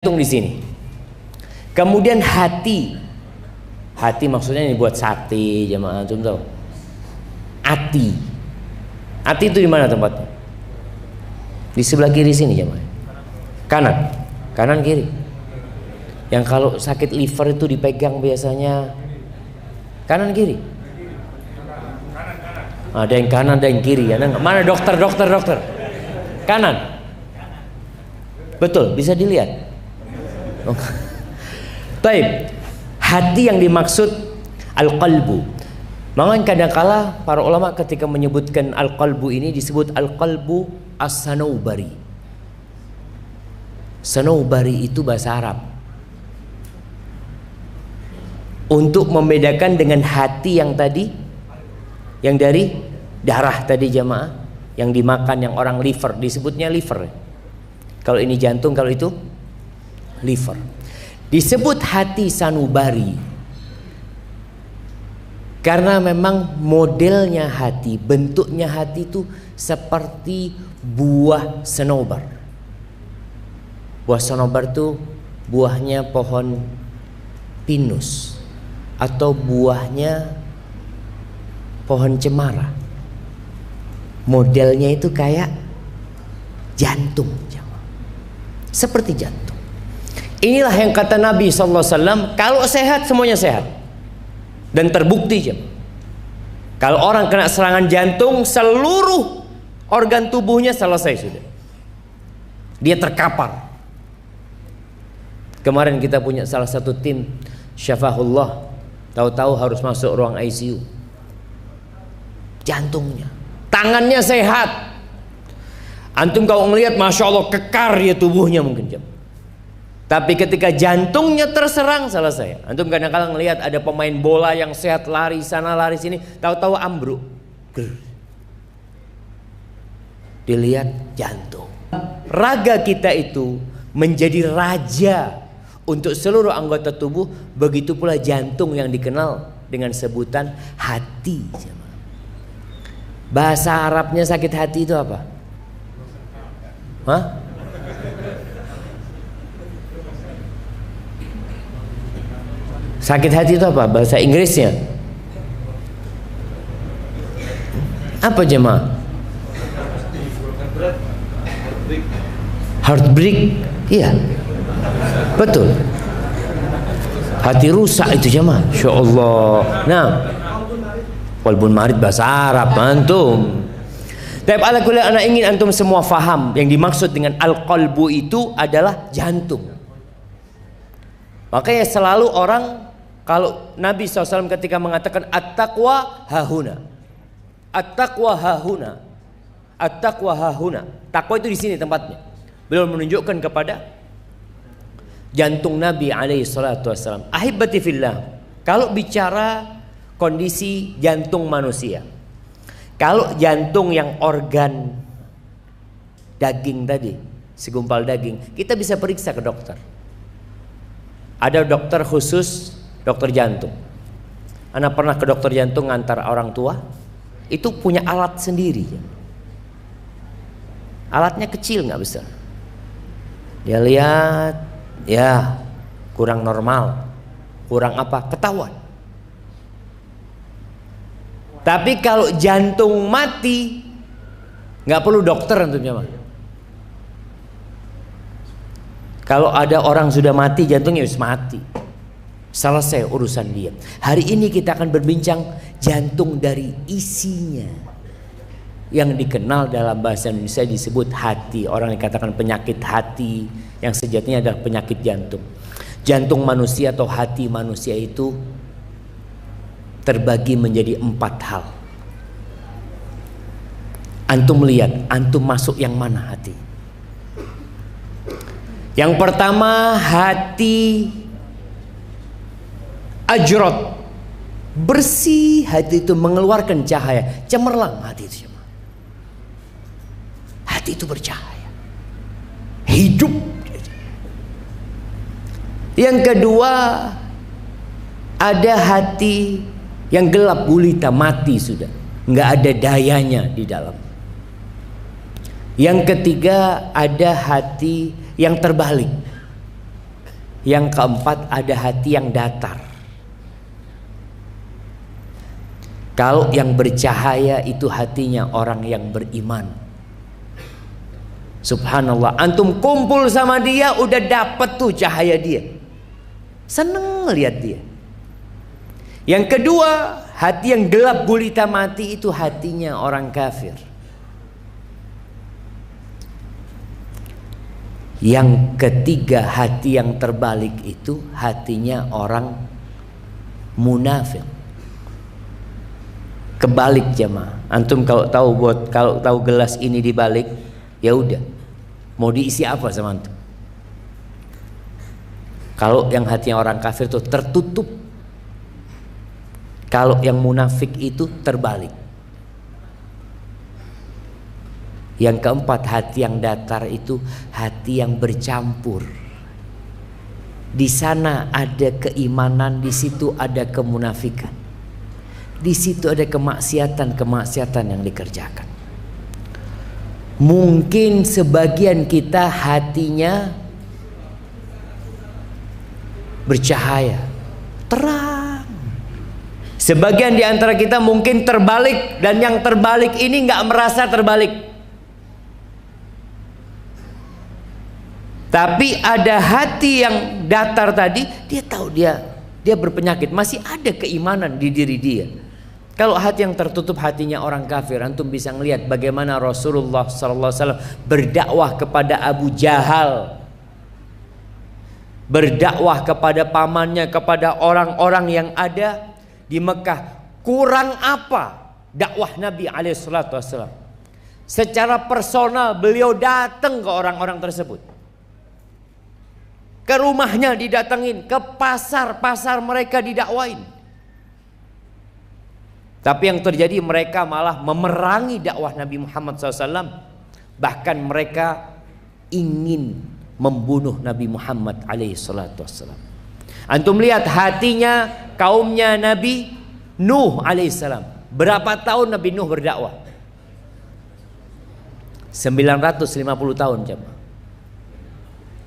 Di sini. Kemudian hati maksudnya ini buat sate jemaah, antum tahu? Ati itu di mana tempatnya? Di sebelah kiri sini jemaah. Kanan kiri. Yang kalau sakit liver itu dipegang biasanya kanan kiri. Ada yang kanan, ada yang kiri. Mana dokter? Kanan. Betul, bisa dilihat. Taib, hati yang dimaksud al-qalbu. Makanya kadangkala para ulama ketika menyebutkan al-qalbu ini disebut al-qalbu as-sanaubari. Sanaubari itu bahasa Arab untuk membedakan dengan hati yang tadi, yang dari darah tadi jamaah, yang dimakan, yang orang liver disebutnya liver. Kalau ini jantung, kalau itu liver. Disebut hati sanubari karena memang modelnya hati, bentuknya hati itu seperti buah senobar. Buah senobar itu buahnya pohon pinus atau buahnya pohon cemara. Modelnya itu kayak jantung, seperti jantung. Inilah yang kata Nabi SAW, kalau sehat semuanya sehat. Dan terbukti kalau orang kena serangan jantung, seluruh organ tubuhnya selesai sudah. Dia terkapar. Kemarin kita punya salah satu tim Syafahullah, tahu-tahu harus masuk ruang ICU. Jantungnya, tangannya sehat. Antum kalau ngelihat, masya Allah, kekar ya tubuhnya mungkin Tapi ketika jantungnya terserang, selesai. Antum kadang-kadang ngelihat ada pemain bola yang sehat, lari sana lari sini, tahu-tahu ambruk. Dilihat jantung. Raga kita itu menjadi raja untuk seluruh anggota tubuh. Begitu pula jantung yang dikenal dengan sebutan hati. Bahasa Arabnya sakit hati itu apa? Hah? Sakit hati itu apa? Bahasa Inggrisnya apa jemaah? Heartbreak. Iya, betul. Hati rusak itu jemaah. Insya Allah. Nah, walaupun marid bahasa Arab antum. Tapi ala kulli ana ingin antum semua faham yang dimaksud dengan al-qalbu itu adalah jantung. Makanya selalu orang, kalau Nabi SAW ketika mengatakan at-taqwa hahuna, at-taqwa hahuna, at-taqwa hahuna, takwa itu di sini tempatnya. Beliau menunjukkan kepada jantung Nabi SAW. Ahibati fillah, kalau bicara kondisi jantung manusia, kalau jantung yang organ daging tadi, segumpal daging, kita bisa periksa ke dokter. Ada dokter khusus, dokter jantung. Anak pernah ke dokter jantung ngantar orang tua, itu punya alat sendiri. Alatnya kecil, nggak besar. Dia lihat, ya kurang normal, kurang apa, ketahuan. Tapi kalau jantung mati, nggak perlu dokter tentunya. Kalau ada orang sudah mati, jantungnya harus mati. Selesai urusan dia. Hari ini kita akan berbincang jantung dari isinya, yang dikenal dalam bahasa Indonesia disebut hati. Orang yang katakan penyakit hati, yang sejatinya adalah penyakit jantung. Jantung manusia atau hati manusia itu terbagi menjadi 4 hal. Antum lihat, antum masuk yang mana hati? Yang pertama, hati ajrot, bersih. Hati itu mengeluarkan cahaya, cemerlang hati itu. Hati itu bercahaya, hidup. Yang kedua, ada hati yang gelap gulita, mati sudah, nggak ada dayanya di dalam. Yang ketiga, ada hati yang terbalik. Yang keempat, ada hati yang datar. Kalau yang bercahaya itu hatinya orang yang beriman. Subhanallah, antum kumpul sama dia udah dapet tuh cahaya dia. Seneng lihat dia. Yang kedua, hati yang gelap gulita mati itu hatinya orang kafir. Yang ketiga, hati yang terbalik itu hatinya orang munafik. Kebalik jemaah. Antum kalau tahu gelas ini dibalik, ya udah. Mau diisi apa sama antum? Kalau yang hatinya orang kafir itu tertutup. Kalau yang munafik itu terbalik. Yang keempat, hati yang datar itu hati yang bercampur. Di sana ada keimanan, di situ ada kemunafikan. Di situ ada kemaksiatan yang dikerjakan. Mungkin sebagian kita hatinya bercahaya, terang. Sebagian di antara kita mungkin terbalik, dan yang terbalik ini nggak merasa terbalik. Tapi ada hati yang datar tadi, dia tahu dia berpenyakit, masih ada keimanan di diri dia. Kalau hati yang tertutup, hatinya orang kafir, antum bisa ngelihat bagaimana Rasulullah SAW berdakwah kepada Abu Jahal, berdakwah kepada pamannya, kepada orang-orang yang ada di Mekah. Kurang apa dakwah Nabi SAW? Secara personal beliau datang ke orang-orang tersebut. Ke rumahnya didatengin, ke pasar mereka didakwain. Tapi yang terjadi, mereka malah memerangi dakwah Nabi Muhammad SAW. Bahkan mereka ingin membunuh Nabi Muhammad SAW. Antum lihat hatinya kaumnya Nabi Nuh alaihissalam. Berapa tahun Nabi Nuh berdakwah? 950 tahun jemaah.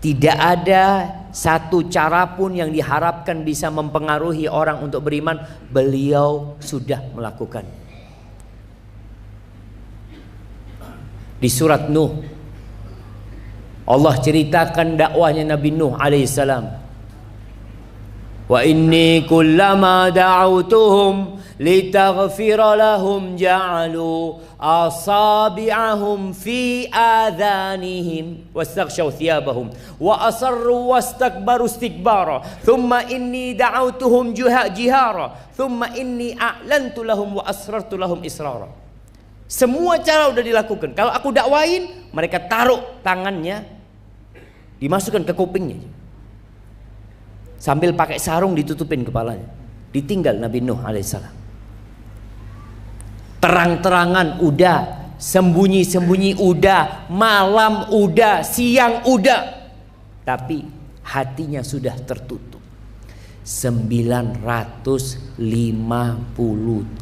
Tidak ada satu cara pun yang diharapkan bisa mempengaruhi orang untuk beriman, beliau sudah melakukan. Di surat Nuh, Allah ceritakan dakwahnya Nabi Nuh alaihissalam. Wa inni kullama da'autuhum litaghfira lahum ja'alu asabi'ahum fi adhanihim wastaghshaw thiyabahum wa asarru wastakbaru istikbara thumma inni da'autuhum jihara thumma inni a'lantu lahum wa asrartu lahum israra. Semua cara udah dilakukan. Kalau aku dakwain, mereka taruh tangannya, dimasukkan ke kupingnya, sambil pakai sarung ditutupin kepalanya. Ditinggal Nabi Nuh alaihissalam. Terang-terangan udah, sembunyi-sembunyi udah, malam udah, siang udah, tapi hatinya sudah tertutup. 950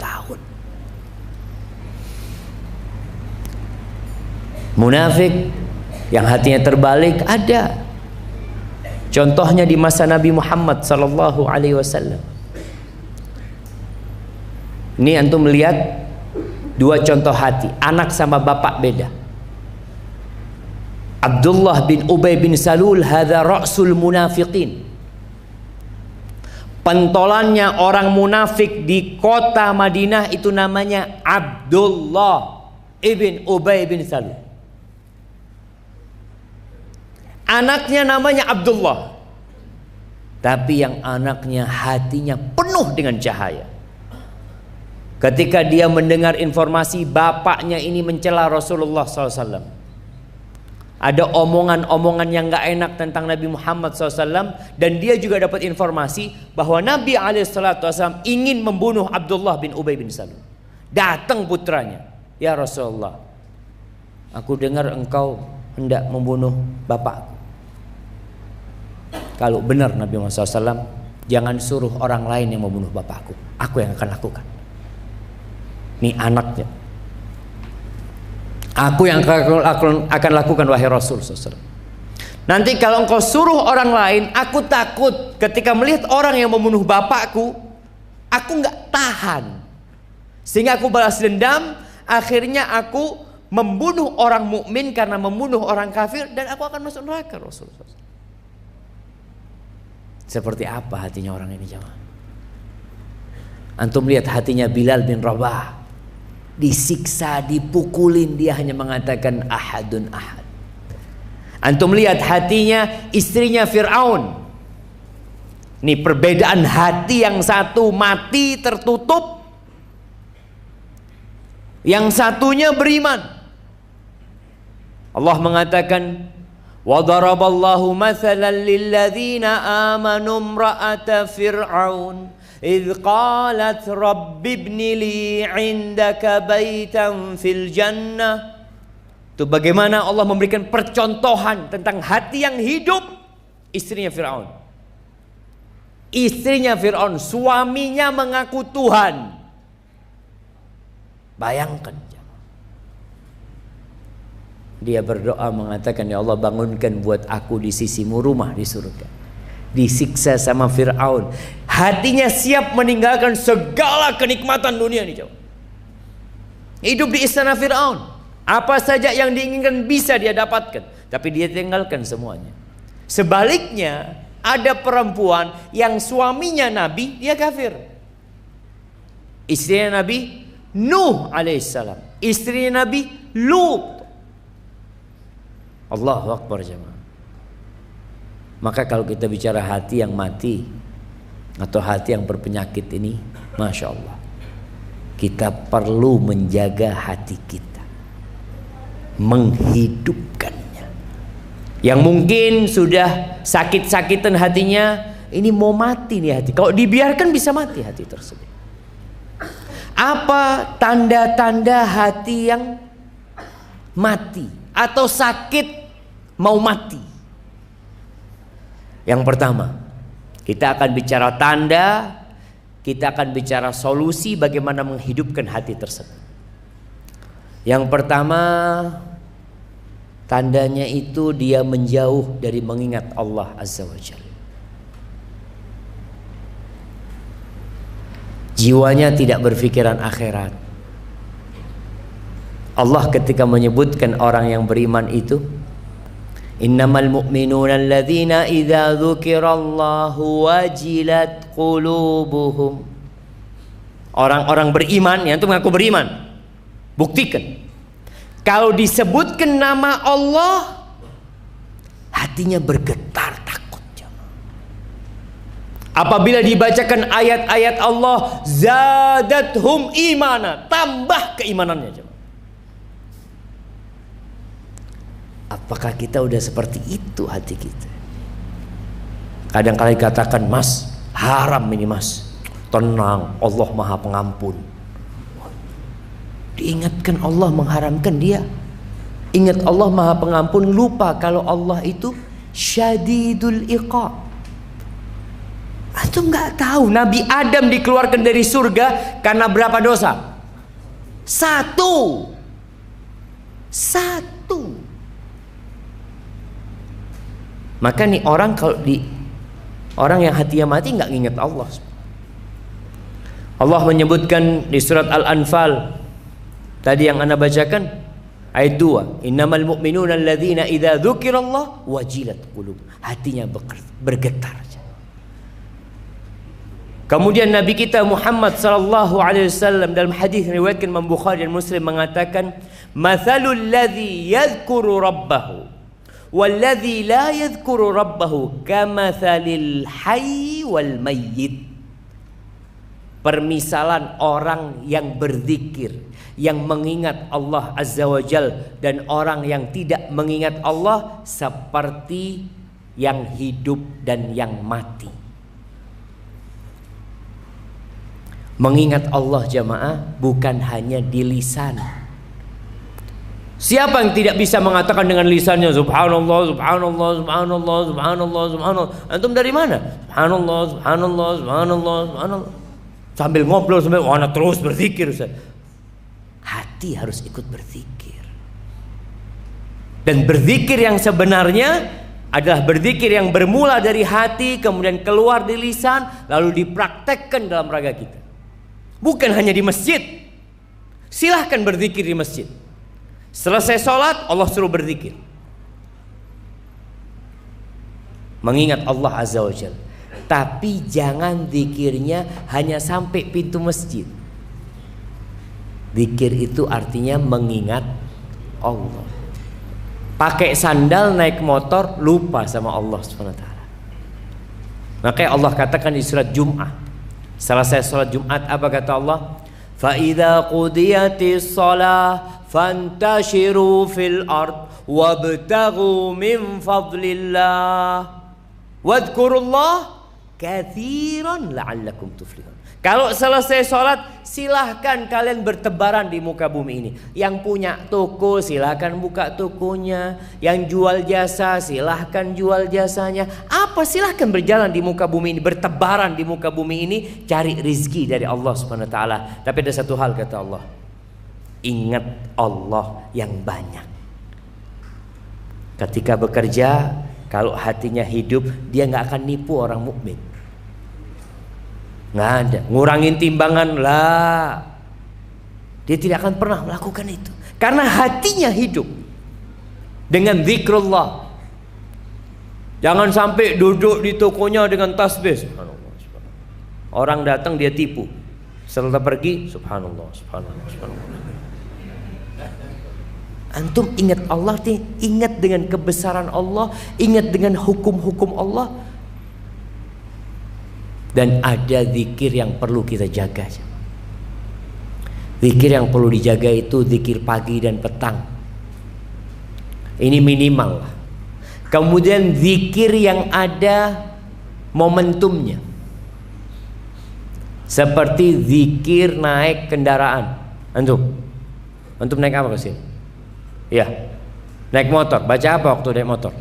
tahun. Munafik yang hatinya terbalik ada. Contohnya di masa Nabi Muhammad sallallahu alaihi wasallam. Ini antum melihat dua contoh hati, anak sama bapak beda. Abdullah bin Ubay bin Salul, hadza ra'sul munafiqin. Pentolannya orang munafik di kota Madinah itu namanya Abdullah ibn Ubay bin Salul. Anaknya namanya Abdullah, tapi yang anaknya hatinya penuh dengan cahaya. Ketika dia mendengar informasi bapaknya ini mencela Rasulullah SAW, ada omongan-omongan yang gak enak tentang Nabi Muhammad SAW, dan dia juga dapat informasi bahwa Nabi SAW ingin membunuh Abdullah bin Ubay bin Salul. Datang putranya, ya Rasulullah, aku dengar engkau hendak membunuh bapakku. Kalau benar Nabi Muhammad SAW, jangan suruh orang lain yang membunuh bapakku, aku yang akan lakukan. Ini anaknya, aku yang akan lakukan wahai Rasul SAW. Nanti kalau engkau suruh orang lain, aku takut ketika melihat orang yang membunuh bapakku, aku nggak tahan, sehingga aku balas dendam. Akhirnya aku membunuh orang mukmin karena membunuh orang kafir, dan aku akan masuk neraka. Rasulullah. Seperti apa hatinya orang ini jemaah? Antum lihat hatinya Bilal bin Rabah, disiksa, dipukulin, dia hanya mengatakan ahadun ahad. Antum lihat hatinya istrinya Fir'aun. Ini perbedaan hati, yang satu mati tertutup, yang satunya beriman. Allah mengatakan, wa daraballahu mathalan lilladzina amanu imra'ata fir'aun idh qalat rabbi ibni li 'indaka baitan fil jannah. Itu bagaimana Allah memberikan percontohan tentang hati yang hidup istrinya Fir'aun. Istrinya Fir'aun, suaminya mengaku Tuhan. Bayangkan, dia berdoa mengatakan, ya Allah, bangunkan buat aku di sisimu rumah di surga. Disiksa sama Fir'aun, hatinya siap meninggalkan segala kenikmatan dunia ini. Hidup di istana Fir'aun, apa saja yang diinginkan bisa dia dapatkan, tapi dia tinggalkan semuanya. Sebaliknya, ada perempuan yang suaminya Nabi, dia kafir. Istrinya Nabi Nuh alaihissalam, istrinya Nabi Lut. Allahu Akbar jemaah. Maka kalau kita bicara hati yang mati atau hati yang berpenyakit ini, Masya Allah, kita perlu menjaga hati kita, menghidupkannya. Yang mungkin sudah sakit-sakitan hatinya, ini mau mati nih hati. Kalau dibiarkan bisa mati hati tersebut. Apa tanda-tanda hati yang mati atau sakit mau mati? Yang pertama, kita akan bicara tanda, kita akan bicara solusi bagaimana menghidupkan hati tersebut. Yang pertama, tandanya itu dia menjauh dari mengingat Allah Azza wa Jalla. Jiwanya tidak berpikiran akhirat. Allah ketika menyebutkan orang yang beriman itu, innamal mu'minuna alladzina idza dzukirallahu wajilat qulubuhum. Orang-orang beriman, yang itu mengaku beriman, buktikan. Kalau disebutkan nama Allah, hatinya bergetar takut. Apabila dibacakan ayat-ayat Allah, zadathum imana, tambah keimanannya. Apakah kita udah seperti itu hati kita? Kadang-kadang katakan, mas, haram ini mas. Tenang, Allah Maha Pengampun. Diingatkan Allah mengharamkan, dia ingat Allah Maha Pengampun, lupa kalau Allah itu syadidul iqab. Antum nggak tahu Nabi Adam dikeluarkan dari surga karena berapa dosa? Satu. Maka nih orang, kalau orang yang hatinya mati nggak ingat Allah. Allah menyebutkan di surat Al-Anfal tadi yang Anda bacakan, ayat 2, innamal mu'minuna alladzina idza dzukirallah wajilat qulub. Hatinya bergetar. Kemudian Nabi kita Muhammad sallallahu alaihi wasallam dalam hadis yang diriwayatkan Imam Bukhari dan Muslim mengatakan, mathalul ladzi yadhkuru rabbahu wal ladzi la yadhkuru rabbahu kamathalil hayy wal mayyit. Permisalan orang yang berzikir, yang mengingat Allah Azza wa Jal, dan orang yang tidak mengingat Allah seperti yang hidup dan yang mati. Mengingat Allah jamaah bukan hanya di lisan. Siapa yang tidak bisa mengatakan dengan lisannya subhanallah, subhanallah, subhanallah, subhanallah, subhanallah? Antum dari mana? Subhanallah, subhanallah, subhanallah, subhanallah. Sambil ngobrol, sambil terus berzikir. Ustaz. Hati harus ikut berzikir. Dan berzikir yang sebenarnya adalah berzikir yang bermula dari hati, kemudian keluar di lisan, lalu dipraktekkan dalam raga kita. Bukan hanya di masjid. Silahkan berzikir di masjid. Selesai sholat, Allah suruh berzikir, mengingat Allah Azza wa Jalla. Tapi jangan zikirnya hanya sampai pintu masjid. Zikir itu artinya mengingat Allah. Pakai sandal naik motor lupa sama Allah SWT. Makanya Allah katakan di surat Jum'ah, selesai sholat Jumat apa kata Allah? Fa idza qudiyatis shalah fantashiru fil ard wabtaghu min fadlillah wadhkurullah katsiran la'allakum tuflihun. Kalau selesai sholat, silahkan kalian bertebaran di muka bumi ini. Yang punya toko silahkan buka tokonya, yang jual jasa silahkan jual jasanya. Apa, silahkan berjalan di muka bumi ini, bertebaran di muka bumi ini, cari rizki dari Allah Subhanahu wa taala. Tapi ada satu hal kata Allah, ingat Allah yang banyak. Ketika bekerja, kalau hatinya hidup, dia nggak akan nipu orang mukmin. Nggak ada, ngurangin timbangan lah. Dia tidak akan pernah melakukan itu, karena hatinya hidup dengan zikrullah. Jangan sampai duduk di tokonya dengan tasbih, subhanallah, subhanallah. Orang datang dia tipu, setelah pergi subhanallah, subhanallah, subhanallah. Antum ingat Allah nih, ingat dengan kebesaran Allah, ingat dengan hukum-hukum Allah. Dan ada zikir yang perlu kita jaga. Zikir yang perlu dijaga itu zikir pagi dan petang. Ini minimal lah. Kemudian zikir yang ada momentumnya, seperti zikir naik kendaraan. Antum naik apa ke sini? Ya, naik motor. Baca apa waktu naik motor?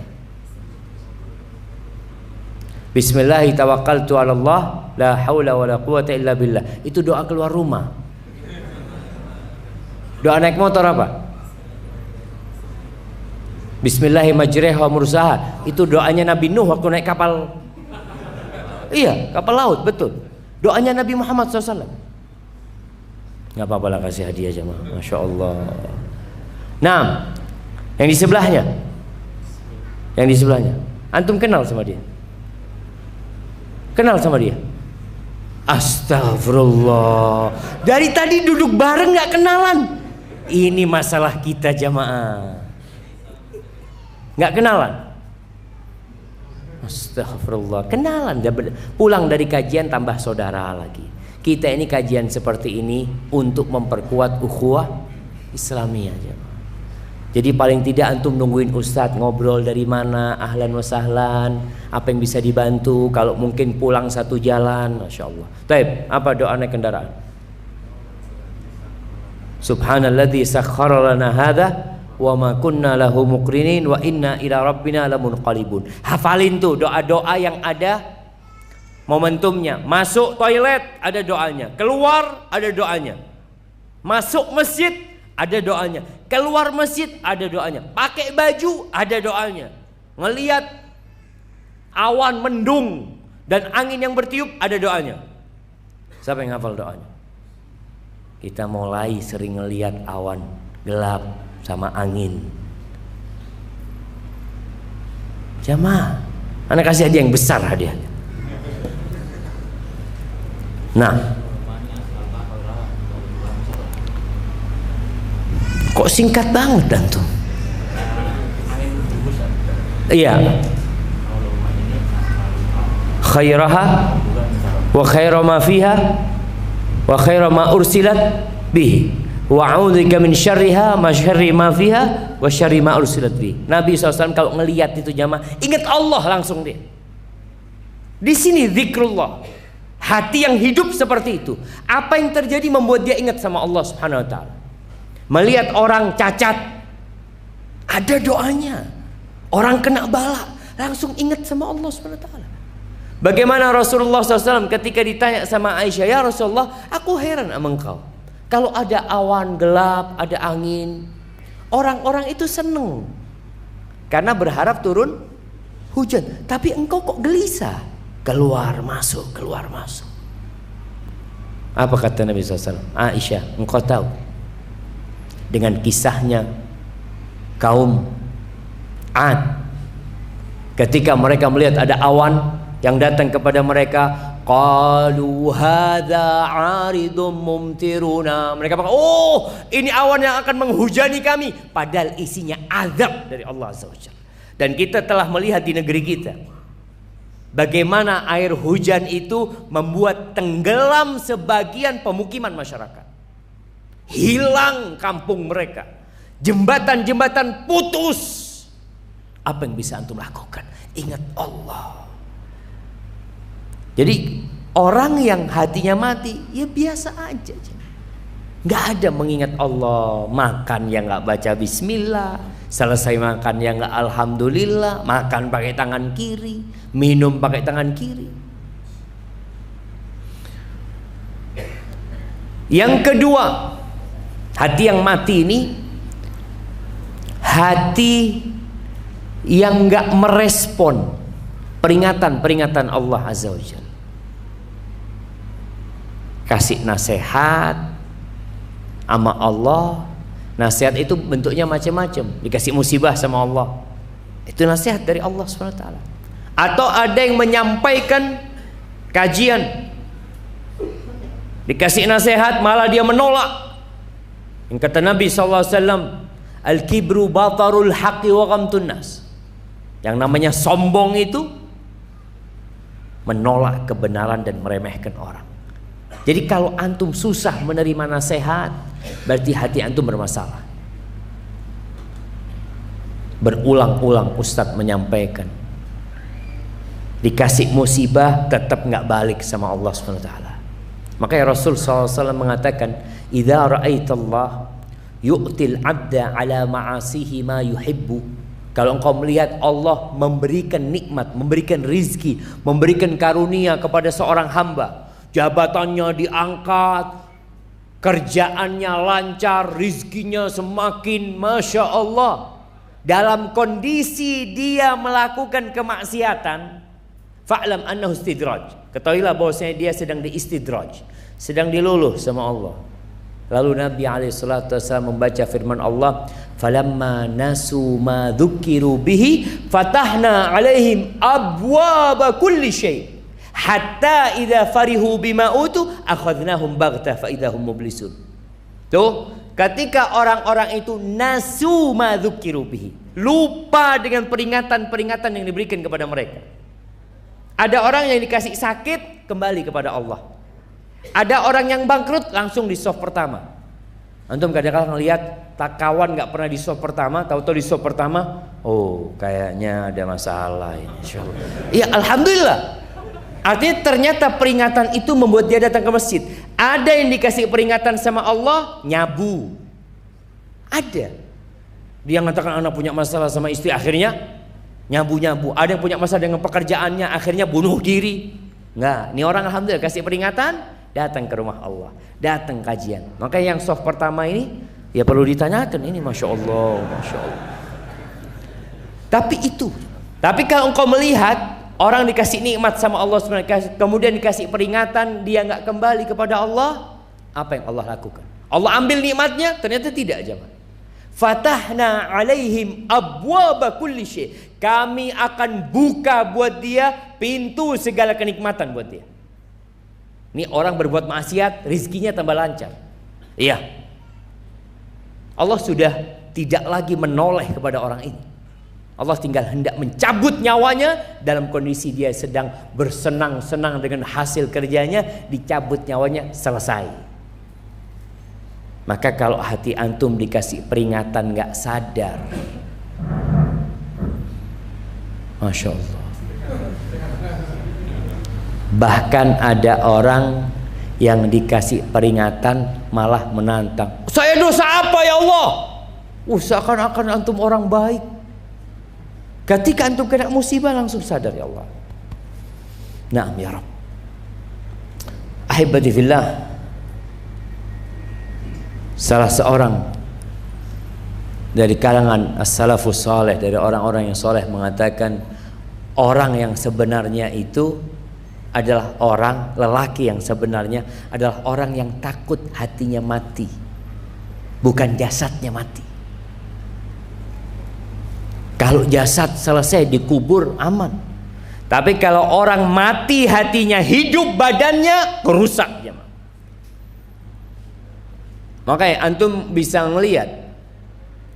Bismillahi tawakkaltu ala Allah la haula wala quwata illa billah. Itu doa keluar rumah. Doa naik motor apa? Bismillahi majriha wa mursaha. Itu doanya Nabi Nuh waktu naik kapal. Iya, kapal laut, betul. Doanya Nabi Muhammad SAW. Nggak apa-apa lah, kasih hadiah jemaah. Masya Allah. Nah, yang di sebelahnya, antum kenal sama dia? Kenal sama dia? Astagfirullah. Dari tadi duduk bareng nggak kenalan. Ini masalah kita jamaah. Nggak kenalan. Astagfirullah. Kenalan. Pulang dari kajian tambah saudara lagi. Kita ini kajian seperti ini untuk memperkuat ukhuwah Islamiyah jamaah. Jadi paling tidak antum nungguin ustadz ngobrol dari mana, ahlan wa sahlan, apa yang bisa dibantu, kalau mungkin pulang satu jalan, masya Allah. Taib, apa doa naik kendaraan? Subhanalladzi sakhkhara lana hadza wa ma kunna lahu muqrinin wa inna ila rabbina lamunqalibun. Hafalin tuh doa-doa yang ada momentumnya. Masuk toilet ada doanya, keluar ada doanya. Masuk masjid ada doanya, keluar masjid ada doanya, pakai baju ada doanya, ngelihat awan mendung dan angin yang bertiup ada doanya. Siapa yang hafal doanya? Kita mulai sering ngelihat awan gelap sama angin. Jamaah, anak kasih hadiah yang besar hadiahnya. Nah, kok singkat banget antum? Iya. Khairaha wa khaira ma fiha wa khaira ma ursilat bihi wa a'udzika min syarriha ma syarri ma fiha wa syarri ma ursilat bihi. Nabi SAW kalau ngelihat itu jamaah, ingat Allah langsung dia. Di sini zikrullah. Hati yang hidup seperti itu. Apa yang terjadi membuat dia ingat sama Allah Subhanahu wa taala. Melihat orang cacat, ada doanya. Orang kena bala, langsung ingat sama Allah SWT. Bagaimana Rasulullah SAW ketika ditanya sama Aisyah, ya Rasulullah, aku heran sama engkau. Kalau ada awan gelap, ada angin, orang-orang itu seneng karena berharap turun hujan, tapi engkau kok gelisah, keluar masuk, keluar masuk. Apa kata Nabi SAW? Aisyah, engkau tahu dengan kisahnya kaum Ad ketika mereka melihat ada awan yang datang kepada mereka, qalu hadza 'aridum mumtiruna. Mereka bilang, oh ini awan yang akan menghujani kami, padahal isinya azab dari Allah Azza wa Jalla. Dan kita telah melihat di negeri kita bagaimana air hujan itu membuat tenggelam sebagian pemukiman masyarakat, hilang kampung mereka, jembatan-jembatan putus. Apa yang bisa antum lakukan? Ingat Allah. Jadi orang yang hatinya mati, ya biasa aja, nggak ada mengingat Allah. Makan yang nggak baca bismillah, selesai makan yang nggak alhamdulillah, makan pakai tangan kiri, minum pakai tangan kiri. Yang kedua, hati yang mati ini hati yang nggak merespon peringatan-peringatan Allah Azza wa Jalla. Kasih nasihat sama Allah. Nasihat itu bentuknya macam-macam. Dikasih musibah sama Allah, itu nasihat dari Allah SWT. Atau ada yang menyampaikan kajian, dikasih nasihat malah dia menolak. Yang kata Nabi SAW, al-kibru batarul haqqi wa ghamtun nas. Yang namanya sombong itu menolak kebenaran dan meremehkan orang. Jadi kalau antum susah menerima nasihat, berarti hati antum bermasalah. Berulang-ulang Ustadz menyampaikan, dikasih musibah tetap nggak balik sama Allah SWT. Makanya Rasul SAW mengatakan, idza ra'aitallah yu'til abda ala ma'asihi ma yuhibbu. Kalau engkau melihat Allah memberikan nikmat, memberikan rizki, memberikan karunia kepada seorang hamba, jabatannya diangkat, kerjaannya lancar, rizkinya semakin Masya Allah, dalam kondisi dia melakukan kemaksiatan, fa'lam annahu istidraj. Ketahuilah bahwasanya dia sedang diistidraj, sedang diluluh sama Allah. Lalu Nabi SAW membaca firman Allah, falamma nasu ma dzukiru bihi fatahna alaihim abwaba kulli syai hatta idza farihu bima utu akhadnahum baghtah fa idza hum mublisun. Tuh, ketika orang-orang itu nasu ma dzukiru bihi, lupa dengan peringatan-peringatan yang diberikan kepada mereka. Ada orang yang dikasih sakit kembali kepada Allah. Ada orang yang bangkrut langsung di soft pertama. Antum kadang-kadang lihat kawan nggak pernah di soft pertama, tahu-tahu di soft pertama, oh kayaknya ada masalah ini. Insyaallah. Iya, alhamdulillah. Artinya ternyata peringatan itu membuat dia datang ke masjid. Ada yang dikasih peringatan sama Allah, nyabu. Ada. Dia mengatakan anak punya masalah sama istri, akhirnya nyabu-nyabu. Ada yang punya masalah dengan pekerjaannya, akhirnya bunuh diri. Enggak, ini orang alhamdulillah kasih peringatan, datang ke rumah Allah, datang kajian. Maka yang soft pertama ini ya perlu ditanyakan, ini Masya Allah, Masya Allah. Tapi kalau engkau melihat orang dikasih nikmat sama Allah SWT, kemudian dikasih peringatan, dia nggak kembali kepada Allah, apa yang Allah lakukan? Allah ambil nikmatnya? Ternyata tidak, jemaah. Fatahna alaihim abwaba kulli syai. Kami akan buka buat dia pintu segala kenikmatan buat dia. Ini orang berbuat maksiat, rizkinya tambah lancar. Iya. Allah sudah tidak lagi menoleh kepada orang ini. Allah tinggal hendak mencabut nyawanya dalam kondisi dia sedang bersenang-senang dengan hasil kerjanya, dicabut nyawanya, selesai. Maka kalau hati antum dikasih peringatan nggak sadar, Masya Allah. Bahkan ada orang yang dikasih peringatan malah menantang, saya dosa apa ya Allah? Seakan-akan antum orang baik. Ketika antum kena musibah langsung sadar, ya Allah. Naam ya Rabb. Ahibati fillah, salah seorang dari kalangan as-salafus saleh, dari orang-orang yang soleh mengatakan, Orang yang sebenarnya itu adalah orang, lelaki yang sebenarnya adalah orang yang takut hatinya mati, bukan jasadnya mati. Kalau jasad selesai dikubur aman, tapi kalau orang mati hatinya, hidup badannya, rusak ya. Makanya antum bisa ngelihat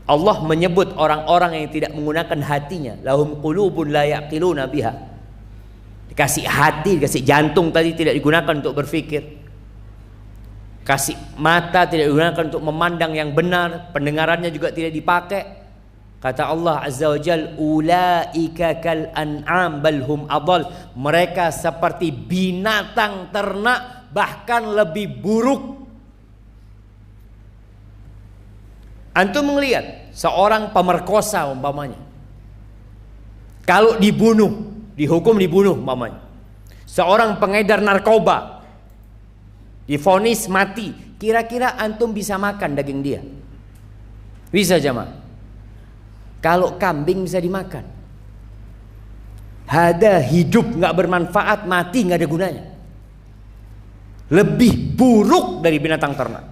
Allah menyebut orang-orang yang tidak menggunakan hatinya, lahum qulubun la yaqiluna biha. Dikasih hati, dikasih jantung tadi tidak digunakan untuk berpikir. Kasih mata tidak digunakan untuk memandang yang benar, pendengarannya juga tidak dipakai. Kata Allah Azza wa Jal, ulaika kal an'am bal hum adall. Mereka seperti binatang ternak, bahkan lebih buruk. Antum melihat seorang pemerkosa umpamanya, kalau dibunuh, dihukum dibunuh umpamanya. Seorang pengedar narkoba divonis mati, kira-kira antum bisa makan daging dia? Bisa jemaah? Kalau kambing bisa dimakan. Ada hidup nggak bermanfaat, mati nggak ada gunanya. Lebih buruk dari binatang ternak.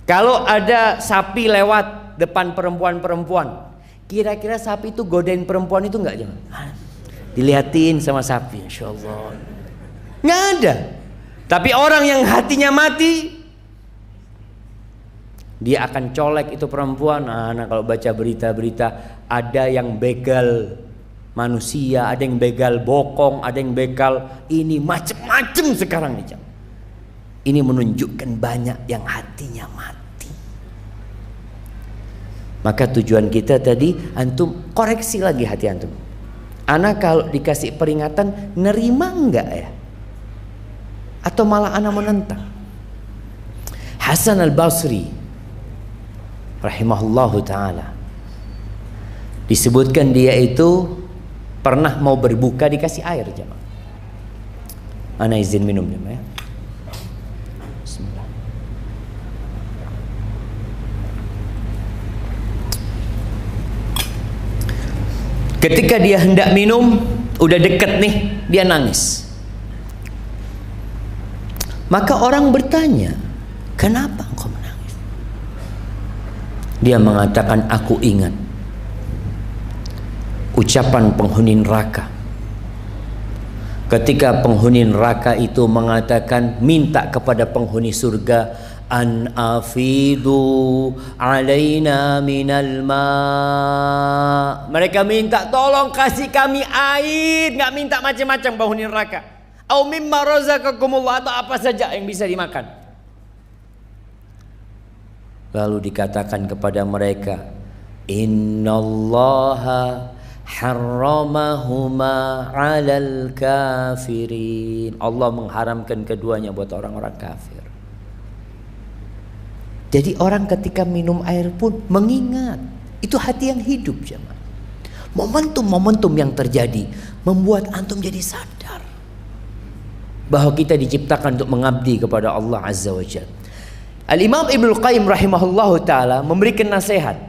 Kalau ada sapi lewat depan perempuan-perempuan, kira-kira sapi itu godain perempuan itu enggak jangan? Dilihatin sama sapi, insya Allah. Nggak ada. Tapi orang yang hatinya mati, dia akan colek itu perempuan. Nah, kalau baca berita-berita, ada yang begal manusia, ada yang begal bokong, ada yang begal ini, macem-macem sekarang nih. Ini menunjukkan banyak yang hatinya mati. Maka tujuan kita tadi, antum koreksi lagi hati antum. Ana kalau dikasih peringatan, nerima enggak ya? Atau malah ana menentang? Hasan al-Basri rahimahullahu ta'ala, disebutkan dia itu pernah mau berbuka dikasih air jemaah. Ana izin minum jemaah ya. Bismillah. Ketika dia hendak minum, udah deket nih, dia nangis. Maka orang bertanya, kenapa engkau menangis? Dia mengatakan, aku ingat ucapan penghuni neraka. Ketika penghuni neraka itu mengatakan, minta kepada penghuni surga, an afidu alaina minal ma. Mereka minta tolong kasih kami air, nggak minta macam-macam penghuni neraka. Au mimma razaqakumullah, atau apa saja yang bisa dimakan. Lalu dikatakan kepada mereka, innallaha harramahuma 'alal kafirin. Allah mengharamkan keduanya buat orang-orang kafir. Jadi orang ketika minum air pun mengingat, itu hati yang hidup jemaah. Momentum-momentum yang terjadi membuat antum jadi sadar bahwa kita diciptakan untuk mengabdi kepada Allah Azza wa Jalla. Al-Imam Ibnu Qayyim rahimahullahu ta'ala memberikan nasihat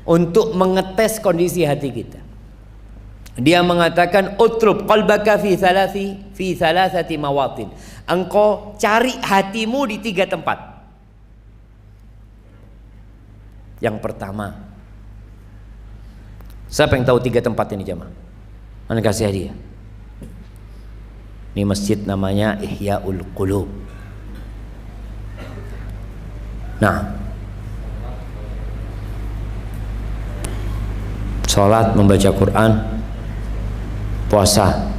untuk mengetes kondisi hati kita. Dia mengatakan, utrub qalbaka fi thalathati mawatin. Engkau cari hatimu di 3 tempat. Yang pertama, siapa yang tahu 3 tempat ini jemaah? Mana kasih hadiah? Ini masjid namanya Ihya'ul Qulub. Nah, sholat, membaca Quran, puasa,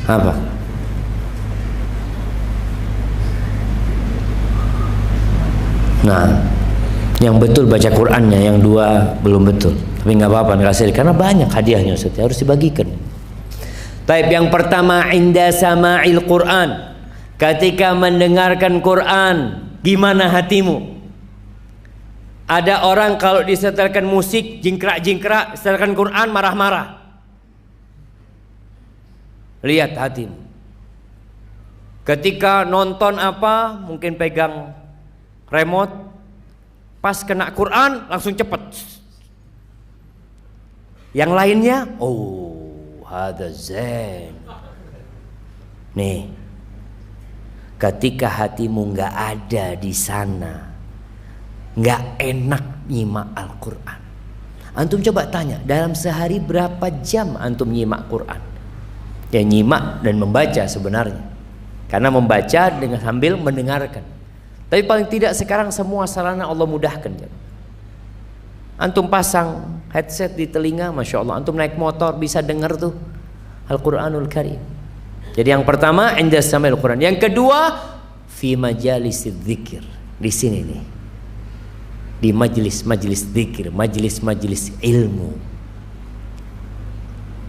apa? Nah, yang betul baca Qurannya, yang 2 belum betul. Tapi nggak apa-apa, kasih, karena banyak hadiahnya Ustaz, harus dibagikan. Taib yang pertama, inda sama'il Quran, ketika mendengarkan Quran, gimana hatimu? Ada orang kalau disetelkan musik jingkrak-jingkrak, setelkan Quran marah-marah. Lihat hatimu. Ketika nonton apa, mungkin pegang remote, Pas kena Quran langsung cepet. Yang lainnya, oh, hada zen. Nih, ketika hatimu nggak ada di sana, nggak enak nyimak Al-Quran. Antum coba tanya, dalam sehari berapa jam antum nyimak Quran? Ya nyimak dan membaca sebenarnya, karena membaca dengan sambil mendengarkan. Tapi paling tidak sekarang semua sarana Allah mudahkan. Antum pasang headset di telinga, Masya Allah. Antum naik motor bisa dengar tuh Al-Quranul Karim. Jadi yang pertama inda sama'il Quran. Yang kedua fi majalisidz dzikir. Di sini nih, di majelis-majelis dzikir, majelis-majelis ilmu.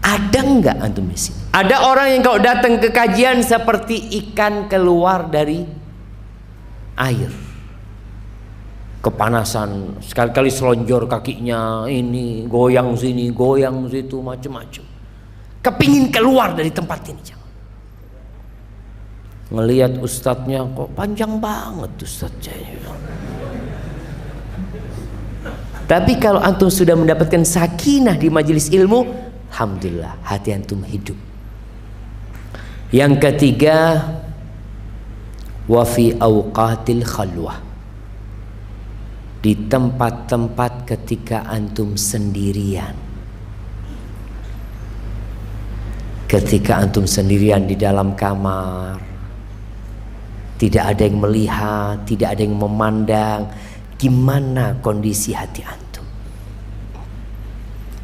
Ada nggak antum di sini? Ada orang yang kalau datang ke kajian seperti ikan keluar dari air, kepanasan, sekali-kali selonjor kakinya, ini goyang sini, goyang situ, macam-macam. Kepingin keluar dari tempat ini, jangan. Ngelihat ustadznya kok panjang banget ustadznya. Tapi kalau antum sudah mendapatkan sakinah di majelis ilmu, alhamdulillah hati antum hidup. Yang ketiga, wa fi awqatil khalwah, di tempat-tempat ketika antum sendirian. Ketika antum sendirian di dalam kamar, tidak ada yang melihat, tidak ada yang memandang, gimana kondisi hati antum?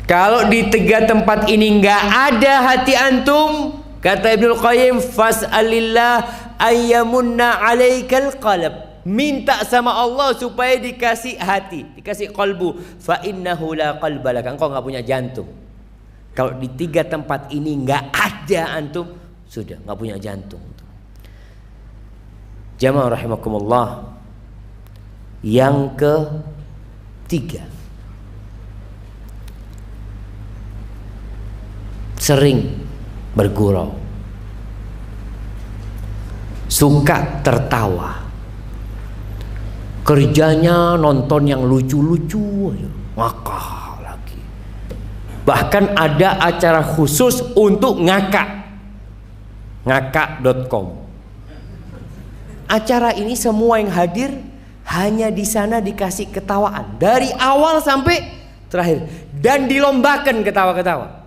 Kalau di tiga tempat ini nggak ada hati antum, kata Ibnu Qayyim, fas'alillah ayyamunna alaikal qalb, minta sama Allah supaya dikasih hati, dikasih qalbu. Fa innahu la qalba lak, engkau nggak punya jantung. Kalau di tiga tempat ini nggak ada antum, sudah nggak punya jantung. Jamaah rahimakumullah. Yang ketiga, sering bergurau, suka tertawa, kerjanya nonton yang lucu-lucu, ngakak lagi. Bahkan ada acara khusus untuk ngakak, ngakak.com. Acara ini semua yang hadir hanya di sana dikasih ketawaan dari awal sampai terakhir, dan dilombakan ketawa-ketawa.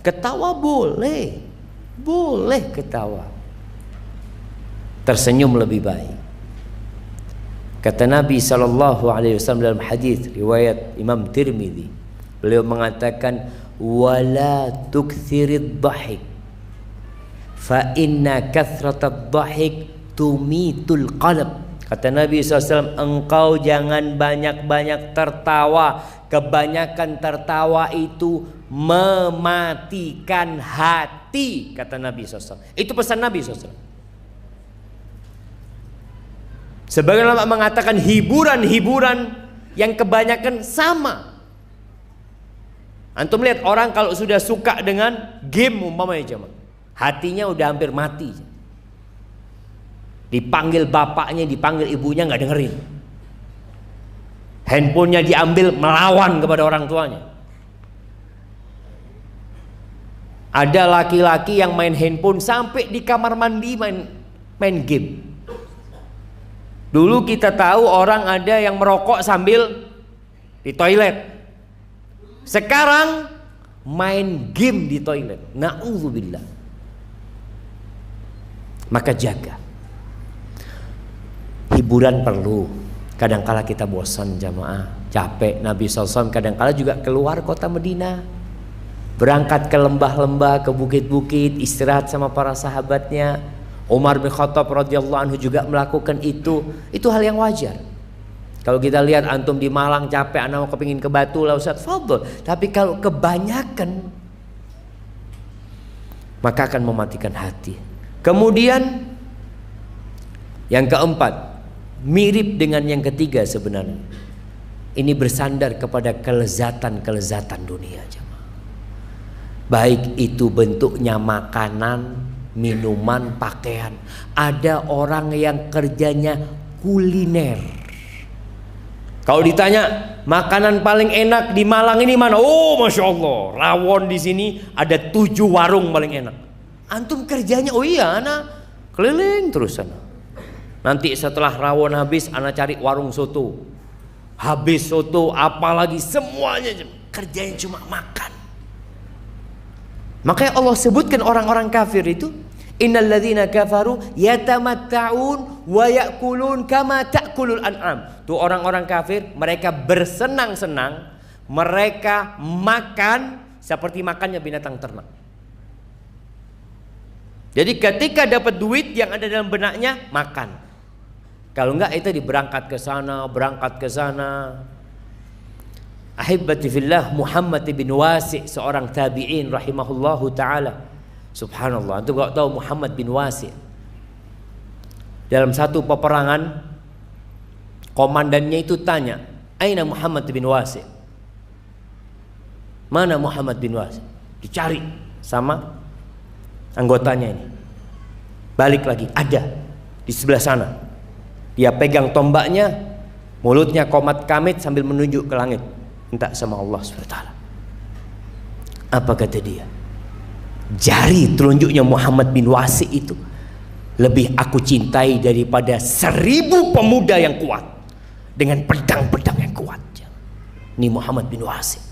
Ketawa boleh, boleh ketawa. Tersenyum lebih baik. Kata Nabi SAW dalam hadis riwayat Imam Tirmidzi, beliau mengatakan, wala tukthirid dhahik, fa inna kathratad dhahik tumitul qalb. Kata Nabi SAW, engkau jangan banyak-banyak tertawa. Kebanyakan tertawa itu mematikan hati, kata Nabi SAW. Itu pesan Nabi SAW. Sebagian ulama mengatakan hiburan-hiburan yang kebanyakan sama. Antum lihat orang kalau sudah suka dengan game umpamanya, jemaah, hatinya udah hampir mati. Dipanggil bapaknya, dipanggil ibunya nggak dengerin. Handphonenya diambil, melawan kepada orang tuanya. Ada laki-laki yang main handphone sampai di kamar mandi main game. Dulu kita tahu orang ada yang merokok sambil di toilet. Sekarang main game di toilet. Na'udzubillah. Maka jaga. Hiburan perlu. Kadangkala kita bosan jamaah, capek. Nabi SAW kadangkala juga keluar kota Madinah, berangkat ke lembah-lembah, ke bukit-bukit, istirahat sama para sahabatnya. Umar bin Khattab radhiyallahu anhu juga melakukan itu. Itu hal yang wajar. Kalau kita lihat antum di Malang capek, anak mau kepingin ke Batu lah Ustaz, fadhol. Tapi kalau kebanyakan, maka akan mematikan hati. Kemudian yang keempat, mirip dengan yang ketiga sebenarnya. Ini bersandar kepada kelezatan-kelezatan dunia, jemaah. Baik itu bentuknya makanan, minuman, pakaian. Ada orang yang kerjanya kuliner. Kalau ditanya makanan paling enak di Malang ini mana? Oh, masya Allah, rawon di sini ada 7 warung paling enak. Antum kerjanya, oh iya, ana keliling terus sana. Nanti setelah rawon habis, ana cari warung soto. Habis soto, apalagi semuanya kerjanya cuma makan. Makanya Allah sebutkan orang-orang kafir itu, innalladzina kafaru yatamatta'un wa ya'kulun kama ta'kulul an'am. Tuh orang-orang kafir, mereka bersenang-senang, mereka makan seperti makannya binatang ternak. Jadi ketika dapat duit yang ada dalam benaknya makan. Kalau enggak itu berangkat ke sana, berangkat ke sana. Ahibbati fillah, Muhammad bin Wasi, seorang tabi'in rahimahullahu taala. Subhanallah, antum enggak tahu Muhammad bin Wasi. Dalam satu peperangan, komandannya itu tanya, "Aina Muhammad bin Wasi?" Mana Muhammad bin Wasi? Dicari sama anggotanya ini. Balik lagi, ada di sebelah sana. Dia pegang tombaknya, mulutnya komat kamit sambil menunjuk ke langit, minta sama Allah SWT. Apa kata dia? Jari telunjuknya Muhammad bin Wasi itu lebih aku cintai daripada 1000 pemuda yang kuat dengan pedang-pedang yang kuat. Ini Muhammad bin Wasi.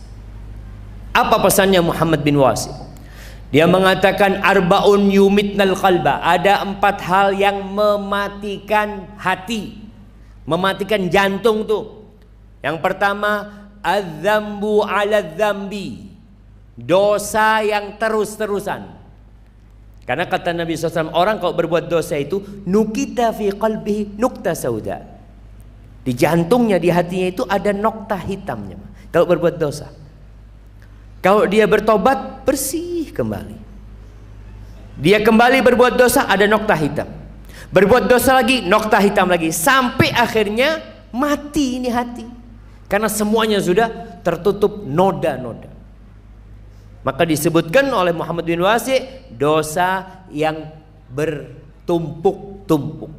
Apa pesannya Muhammad bin Wasi? Dia mengatakan arbaun yumitnal qalba. Ada 4 hal yang mematikan hati, mematikan jantung tuh. Yang pertama, adzambu ala dzambi, dosa yang terus-terusan. Karena kata Nabi SAW, orang kalau berbuat dosa itu nukita fi qalbihi nukta sauda. Di jantungnya, di hatinya itu ada nokta hitamnya kalau berbuat dosa. Kalau dia bertobat, bersih kembali. Dia kembali berbuat dosa, ada nokta hitam. Berbuat dosa lagi, nokta hitam lagi. Sampai akhirnya mati ini hati. Karena semuanya sudah tertutup noda-noda. Maka disebutkan oleh Muhammad bin Wasi, dosa yang bertumpuk-tumpuk.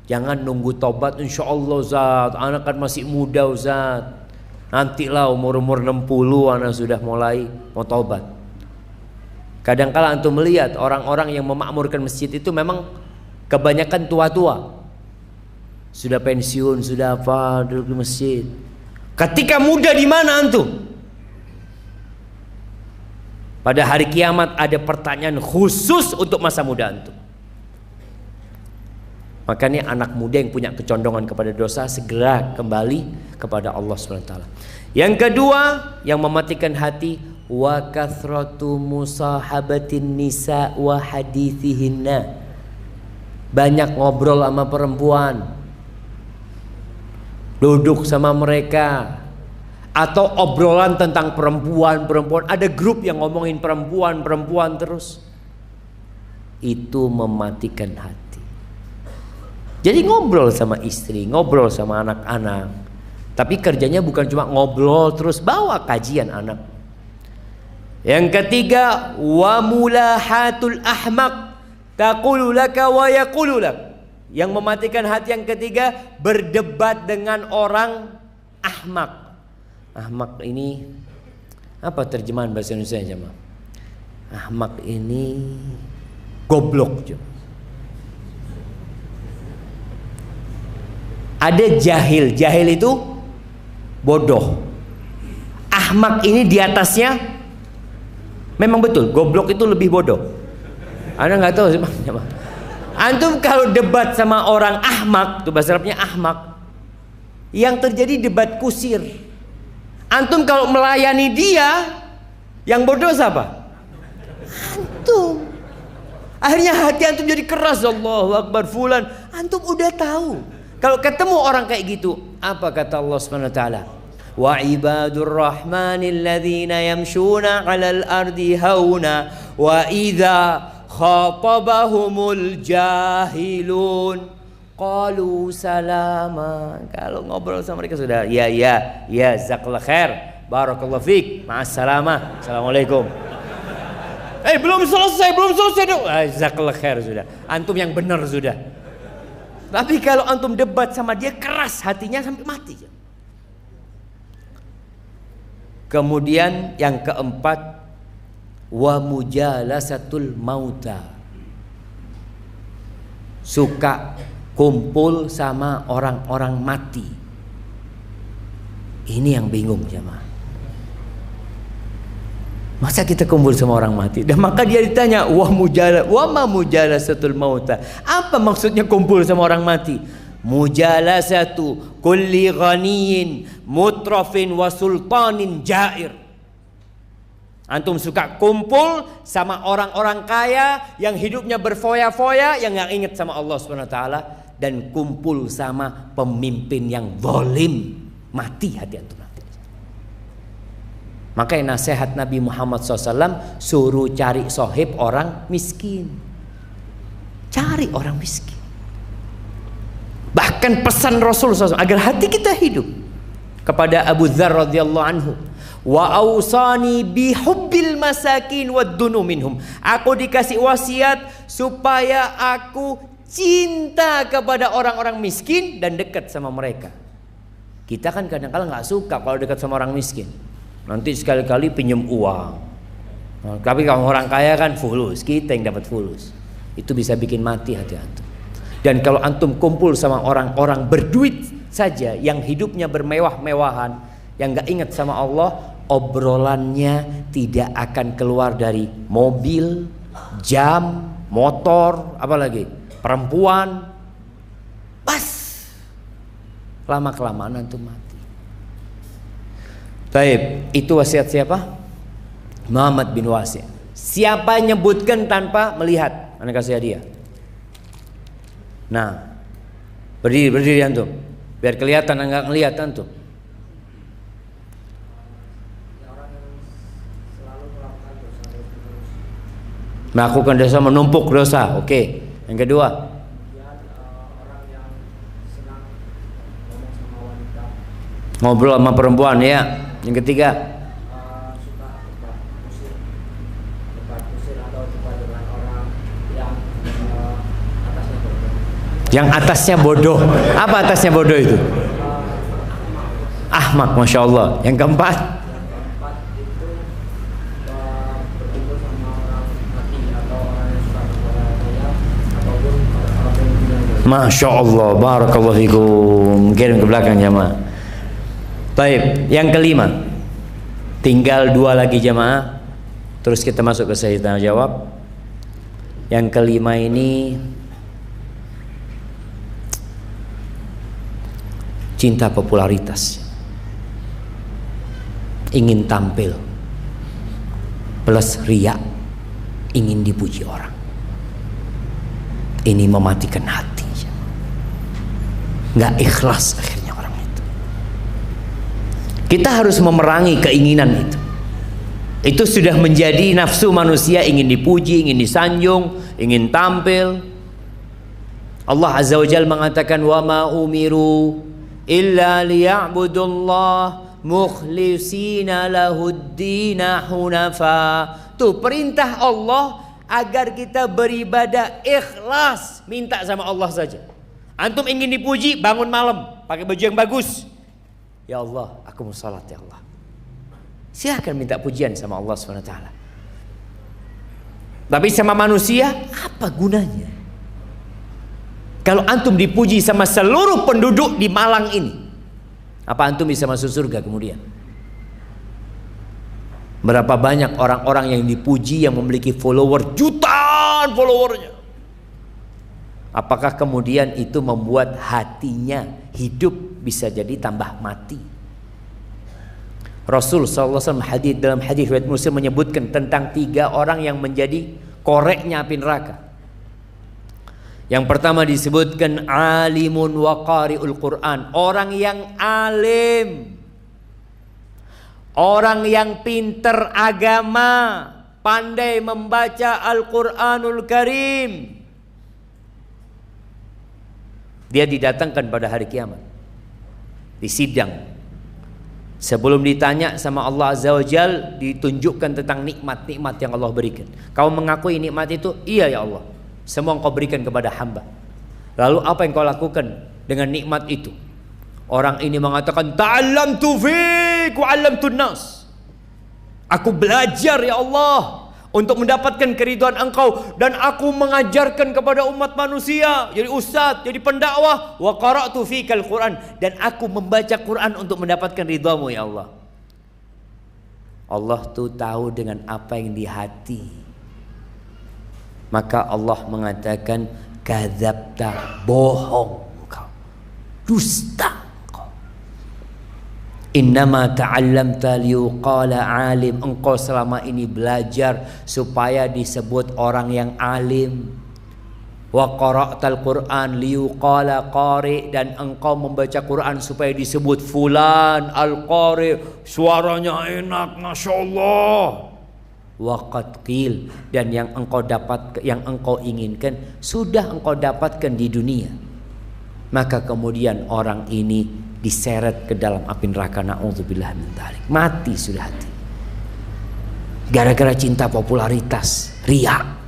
Jangan nunggu tobat, insya Allah Ustaz, anak kan masih muda Ustaz. Nantilah umur-umur 60 anak sudah mulai mau taubat. Kadang-kala antum melihat orang-orang yang memakmurkan masjid itu memang kebanyakan tua-tua. Sudah pensiun, sudah apa, duduk di masjid. Ketika muda di mana antum? Pada hari kiamat ada pertanyaan khusus untuk masa muda antum. Makanya anak muda yang punya kecondongan kepada dosa segera kembali kepada Allah SWT. Yang kedua yang mematikan hati, wa kathratu musahabatin nisa wa hadithihinna. Banyak ngobrol sama perempuan, duduk sama mereka, atau obrolan tentang perempuan. Ada grup yang ngomongin perempuan terus. Itu mematikan hati. Jadi ngobrol sama istri, ngobrol sama anak-anak. Tapi kerjanya bukan cuma ngobrol terus, bawa kajian anak. Yang ketiga, wa mulahatul ahmaq taqulu laka wa yaqulu lak. Yang mematikan hati yang ketiga, berdebat dengan orang ahmak. Ahmak ini apa terjemahan bahasa Indonesia jemaah? Ahmak ini goblok juga. Ada jahil, jahil itu bodoh. Ahmak ini di atasnya, memang betul, goblok itu lebih bodoh. Anda nggak tahu sih, antum kalau debat sama orang ahmak, tuh bahasa Arabnya ahmak, yang terjadi debat kusir. Antum kalau melayani dia, yang bodoh siapa? Antum. Akhirnya hati antum jadi keras. Allahu Akbar fulan. Antum udah tahu. Kalau ketemu orang kayak gitu, apa kata Allah Subhanahu wa taala? Wa ibadur rahmanil ladzina yamshuna 'alal ardi hauna wa idza khatabahumul jahilun qalu salama. Kalau ngobrol sama mereka sudah ya jazakallahu khair, barakallahu fik, ma'assalamah, assalamualaikum. Belum selesai tuh. Jazakallahu khair sudah. Antum yang benar sudah. Tapi kalau antum debat sama dia keras hatinya sampai mati. Kemudian yang keempat, wa mujalasatul mauta. Suka kumpul sama orang-orang mati. Ini yang bingung jemaah. Masa kita kumpul sama orang mati? Dan maka dia ditanya, wa ma mujalasatul mauta. Apa maksudnya kumpul sama orang mati? Mujalasatu kulli ghaniyin mutrafin wa sultanin jair. Antum suka kumpul sama orang-orang kaya yang hidupnya berfoya-foya, yang nggak ingat sama Allah Subhanahu wa taala, dan kumpul sama pemimpin yang zalim, mati hati antum. Makanya nasihat Nabi Muhammad SAW, suruh cari sohib orang miskin. Cari orang miskin. Bahkan pesan Rasul SAW agar hati kita hidup. Kepada Abu Dzar radhiyallahu anhu, wa ausani bi hubbil masakin waddunu minhum. Aku dikasih wasiat supaya aku cinta kepada orang-orang miskin dan dekat sama mereka. Kita kan kadang-kadang nggak suka kalau dekat sama orang miskin. Nanti sekali-kali pinjam uang. Tapi kalau orang kaya kan fulus, kita yang dapat fulus. Itu bisa bikin mati hati antum. Dan kalau antum kumpul sama orang-orang berduit saja, yang hidupnya bermewah-mewahan, yang gak ingat sama Allah, obrolannya tidak akan keluar dari mobil, jam, motor, apalagi perempuan. Pas lama-kelamaan antum mati. Baik, itu wasiat siapa? Muhammad bin Wasi'. Siapa nyebutkan tanpa melihat? Anda kasih hadiah. Nah, berdiri antum, biar kelihatan enggak ngelihat antum. Melakukan dosa, menumpuk dosa. Oke. Yang kedua, ngobrol sama perempuan ya. Yang ketiga, suka debat kusir atau debat dengan orang yang atasnya bodoh. yang atasnya bodoh. Apa atasnya bodoh itu? Ahmak, masya Allah. Yang keempat, itu berkumpul sama orang mati atau orang yang suka berbohong ataupun orang yang meninggal. masya Allah, barakallahu fikum. Kirim ke belakang jamaah. Baik, yang kelima, tinggal 2 lagi jamaah. Terus kita masuk ke sesi tanya jawab. Yang kelima ini cinta popularitas, ingin tampil, plus riya, ingin dipuji orang. Ini mematikan hati, nggak ikhlas akhirnya orang itu. Kita harus memerangi keinginan itu. Itu sudah menjadi nafsu manusia, ingin dipuji, ingin disanjung, ingin tampil. Allah Azza wa Jalla mengatakan, wa ma umiru illa liya'budullah mukhlisina lahuddina hunafa. Tuh perintah Allah agar kita beribadah ikhlas, minta sama Allah saja. Antum ingin dipuji, bangun malam pakai baju yang bagus. Ya Allah, aku mau salat ya Allah. Silahkan minta pujian sama Allah SWT. Tapi sama manusia, apa gunanya? Kalau antum dipuji sama seluruh penduduk di Malang ini, apa antum bisa masuk surga kemudian? Berapa banyak orang-orang yang dipuji yang memiliki follower, jutaan followernya. Apakah kemudian itu membuat hatinya hidup, bisa jadi tambah mati? Rasul SAW dalam hadis riwayat Muslim menyebutkan tentang 3 orang yang menjadi koreknya api neraka. Yang pertama disebutkan alimun wa qari'ul Quran, orang yang alim, orang yang pinter agama, pandai membaca Al-Quranul Karim. Dia didatangkan pada hari kiamat, di sidang. Sebelum ditanya sama Allah Azza wa Jal, ditunjukkan tentang nikmat-nikmat yang Allah berikan. Kau mengakui nikmat itu? Iya ya Allah, semua Engkau berikan kepada hamba. Lalu apa yang kau lakukan dengan nikmat itu? Orang ini mengatakan, ta'allamtu fik wa 'allamtun nas. Aku belajar ya Allah untuk mendapatkan keridhaan Engkau, dan aku mengajarkan kepada umat manusia, jadi ustaz, jadi pendakwah. Wa qara'tu fikal Quran, dan aku membaca Quran untuk mendapatkan ridhamu ya Allah. Allah tuh tahu dengan apa yang di hati. Maka Allah mengatakan, kadzabta, bohong engkau, dusta. Innama ta'allamta liyuqala alim. Engkau selama ini belajar supaya disebut orang yang alim. Wa qara'tal Qur'an liyuqala qari, dan engkau membaca Quran supaya disebut fulan al-qari, suaranya enak, Masya Allah. Wa qad qil, dan yang engkau dapat, yang engkau inginkan sudah engkau dapatkan di dunia. Maka kemudian orang ini diseret ke dalam api neraka, na'udzubillah min dzalik. Mati sudah hati, gara-gara cinta popularitas, riya.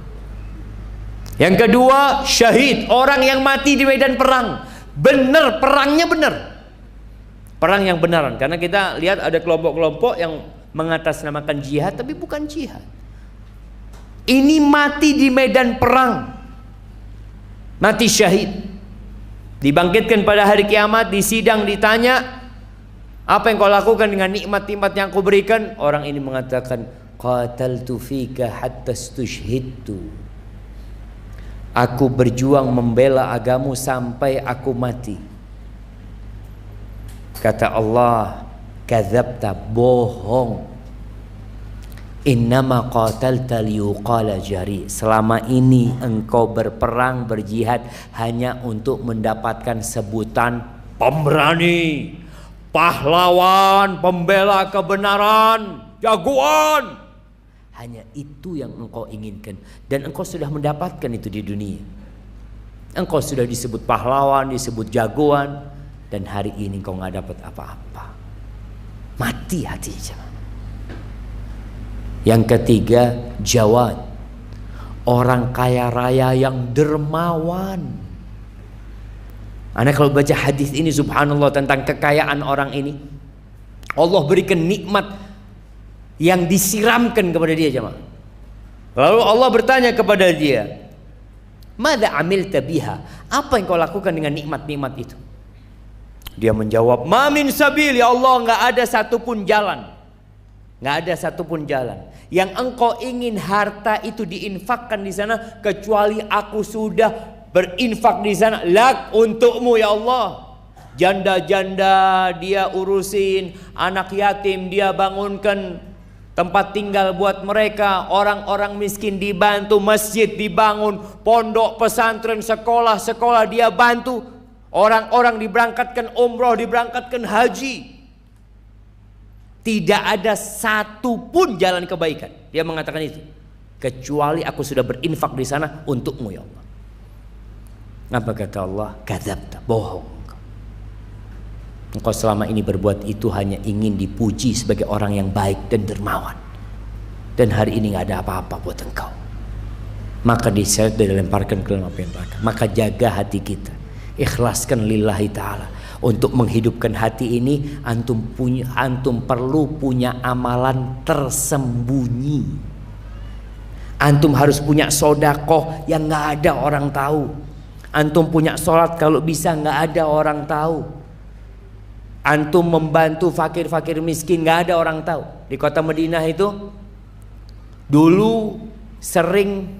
Yang kedua, syahid, orang yang mati di medan perang. Benar, perangnya benar, perang yang benaran. Karena kita lihat ada kelompok-kelompok yang mengatasnamakan jihad, tapi bukan jihad. Ini mati di medan perang, mati syahid. Dibangkitkan pada hari kiamat, di sidang ditanya, apa yang kau lakukan dengan nikmat-nikmat yang aku berikan? Orang ini mengatakan, qataltu fika hatta stushhidtu. Aku berjuang membela agamu sampai aku mati. Kata Allah, kadzabta, bohong. Innama qatalta liyuqala jari. Selama ini engkau berperang, berjihad hanya untuk mendapatkan sebutan pemberani, pahlawan, pembela kebenaran, jagoan. Hanya itu yang engkau inginkan, dan engkau sudah mendapatkan itu di dunia. Engkau sudah disebut pahlawan, disebut jagoan, dan hari ini engkau nggak dapat apa-apa. Mati hatinya. Yang ketiga, jawad, orang kaya raya yang dermawan. Anda kalau baca hadis ini, subhanallah, tentang kekayaan orang ini, Allah berikan nikmat yang disiramkan kepada dia, jemaah. Lalu Allah bertanya kepada dia, madza amilta biha? Apa yang kau lakukan dengan nikmat-nikmat itu? Dia menjawab, ma min sabil, ya Allah, nggak ada satupun jalan. Nggak ada satupun jalan yang engkau ingin harta itu diinfakkan di sana, kecuali aku sudah berinfak di sana. Lak, untukmu ya Allah. Janda-janda dia urusin, anak yatim dia bangunkan tempat tinggal buat mereka, orang-orang miskin dibantu, masjid dibangun, pondok pesantren, sekolah-sekolah dia bantu, orang-orang diberangkatkan umroh, diberangkatkan haji. Tidak ada satu pun jalan kebaikan, dia mengatakan itu, kecuali aku sudah berinfak di sana untukmu ya Allah. Apa kata Allah? Kadzabta, bohong. Engkau selama ini berbuat itu hanya ingin dipuji sebagai orang yang baik dan dermawan, dan hari ini nggak ada apa-apa buat engkau. Maka diseret dan dilemparkan ke dalam api neraka. Maka jaga hati kita, ikhlaskan lillahi ta'ala. Untuk menghidupkan hati ini, antum perlu punya amalan tersembunyi. Antum harus punya sodakoh yang nggak ada orang tahu. Antum punya sholat kalau bisa nggak ada orang tahu. Antum membantu fakir-fakir miskin nggak ada orang tahu. Di kota Madinah itu dulu sering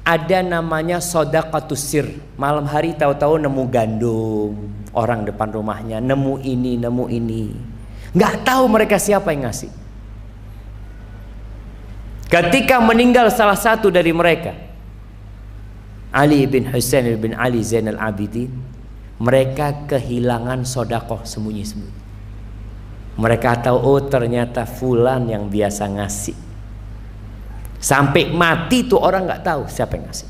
ada namanya shadaqatus sir. Malam hari tahu-tahu nemu gandum orang depan rumahnya, nemu ini. Nggak tahu mereka siapa yang ngasih. Ketika meninggal salah satu dari mereka, Ali bin Husain bin Ali Zainal Abidin, mereka kehilangan sodakoh sembunyi-sembunyi. Mereka tahu, oh ternyata fulan yang biasa ngasih. Sampai mati tuh orang nggak tahu siapa yang ngasih.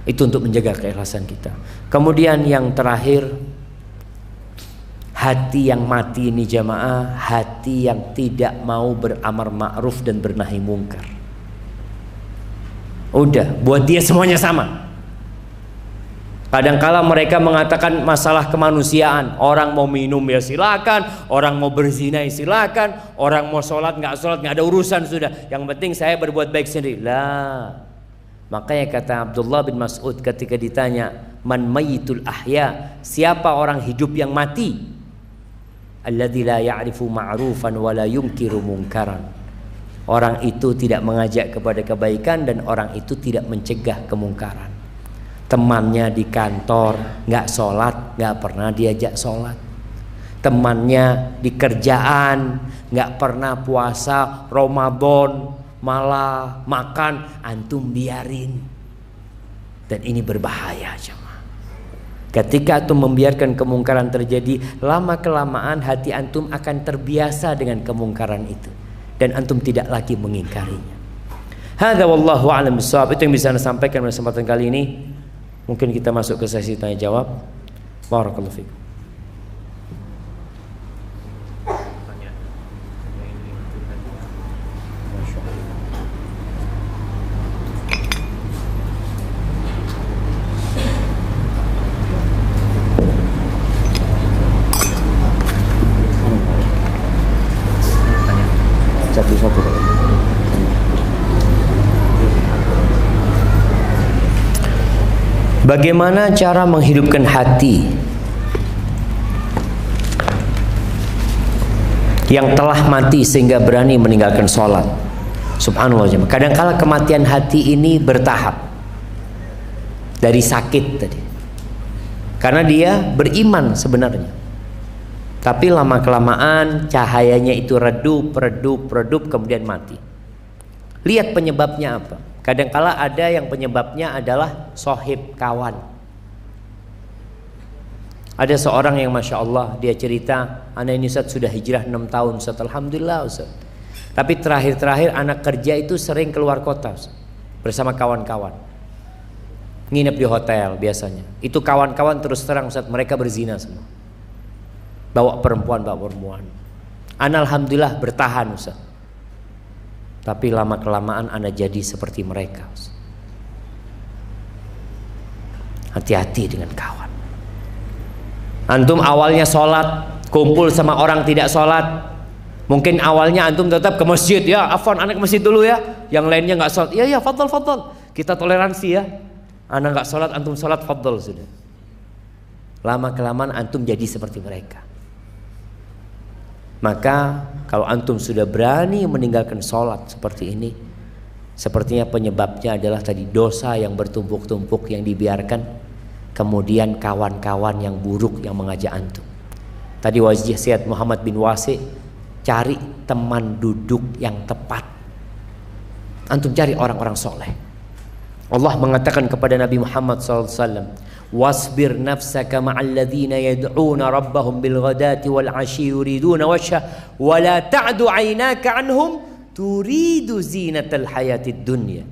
Itu untuk menjaga keikhlasan kita. Kemudian yang terakhir, hati yang mati ini jamaah, hati yang tidak mau beramar ma'ruf dan bernahi mungkar. Udah, buat dia semuanya sama. Kadangkala mereka mengatakan masalah kemanusiaan. Orang mau minum ya silakan, orang mau berzina ya silakan, orang mau sholat nggak ada urusan sudah. Yang penting saya berbuat baik sendiri. Lah. Makanya kata Abdullah bin Mas'ud ketika ditanya, man mayyitul ahya, siapa orang hidup yang mati? Alladzi la ya'rifu ma'rufan wa la yunkiru munkaran. Orang itu tidak mengajak kepada kebaikan dan orang itu tidak mencegah kemungkaran. Temannya di kantor nggak sholat, nggak pernah diajak sholat. Temannya di kerjaan nggak pernah puasa Ramadan, malah makan, antum biarin. Dan ini berbahaya jemaah. Ketika antum membiarkan kemungkaran terjadi, lama kelamaan hati antum akan terbiasa dengan kemungkaran itu dan antum tidak lagi mengingkarinya. Hadza wallahu a'lam bishawab. Itu yang bisa saya sampaikan pada kesempatan kali ini. Mungkin kita masuk ke sesi tanya jawab. Barakallahu fikum. Satu-satu. Bagaimana cara menghidupkan hati yang telah mati sehingga berani meninggalkan sholat? Subhanallah jemaah. Kadang-kala kematian hati ini bertahap. Dari sakit tadi. Karena dia beriman sebenarnya. Tapi lama-kelamaan cahayanya itu redup kemudian mati. Lihat penyebabnya apa? Kadangkala ada yang penyebabnya adalah sohib, kawan. Ada seorang yang Masya Allah, dia cerita, anak ini Ustaz sudah hijrah 6 tahun Ustaz, Alhamdulillah Ustaz. Tapi terakhir-terakhir anak kerja itu sering keluar kota Ustaz, bersama kawan-kawan. Nginep di hotel biasanya. Itu kawan-kawan terus terang Ustaz, mereka berzina semua. Bawa perempuan. Ana Alhamdulillah bertahan Ustaz. Tapi lama kelamaan ana jadi seperti mereka. Hati-hati dengan kawan. Antum awalnya sholat, kumpul sama orang tidak sholat. Mungkin awalnya antum tetap ke masjid, ya afwan anak ke masjid dulu ya. Yang lainnya nggak sholat, ya fadl. Kita toleransi ya. Anak nggak sholat, antum sholat fadl sudah. Lama kelamaan antum jadi seperti mereka. Maka kalau antum sudah berani meninggalkan sholat seperti ini, sepertinya penyebabnya adalah tadi dosa yang bertumpuk-tumpuk yang dibiarkan, kemudian kawan-kawan yang buruk yang mengajak antum. Tadi wasiat Muhammad bin Wasi, cari teman duduk yang tepat. Antum cari orang-orang soleh. Allah mengatakan kepada Nabi Muhammad SAW, wasbir nafsaka ma'al ladzina yad'una rabbahum bil ghadati wal 'ashyi yuriduna wajha wa la ta'du 'ainaka 'anhum turidu zinatal hayatid dunya.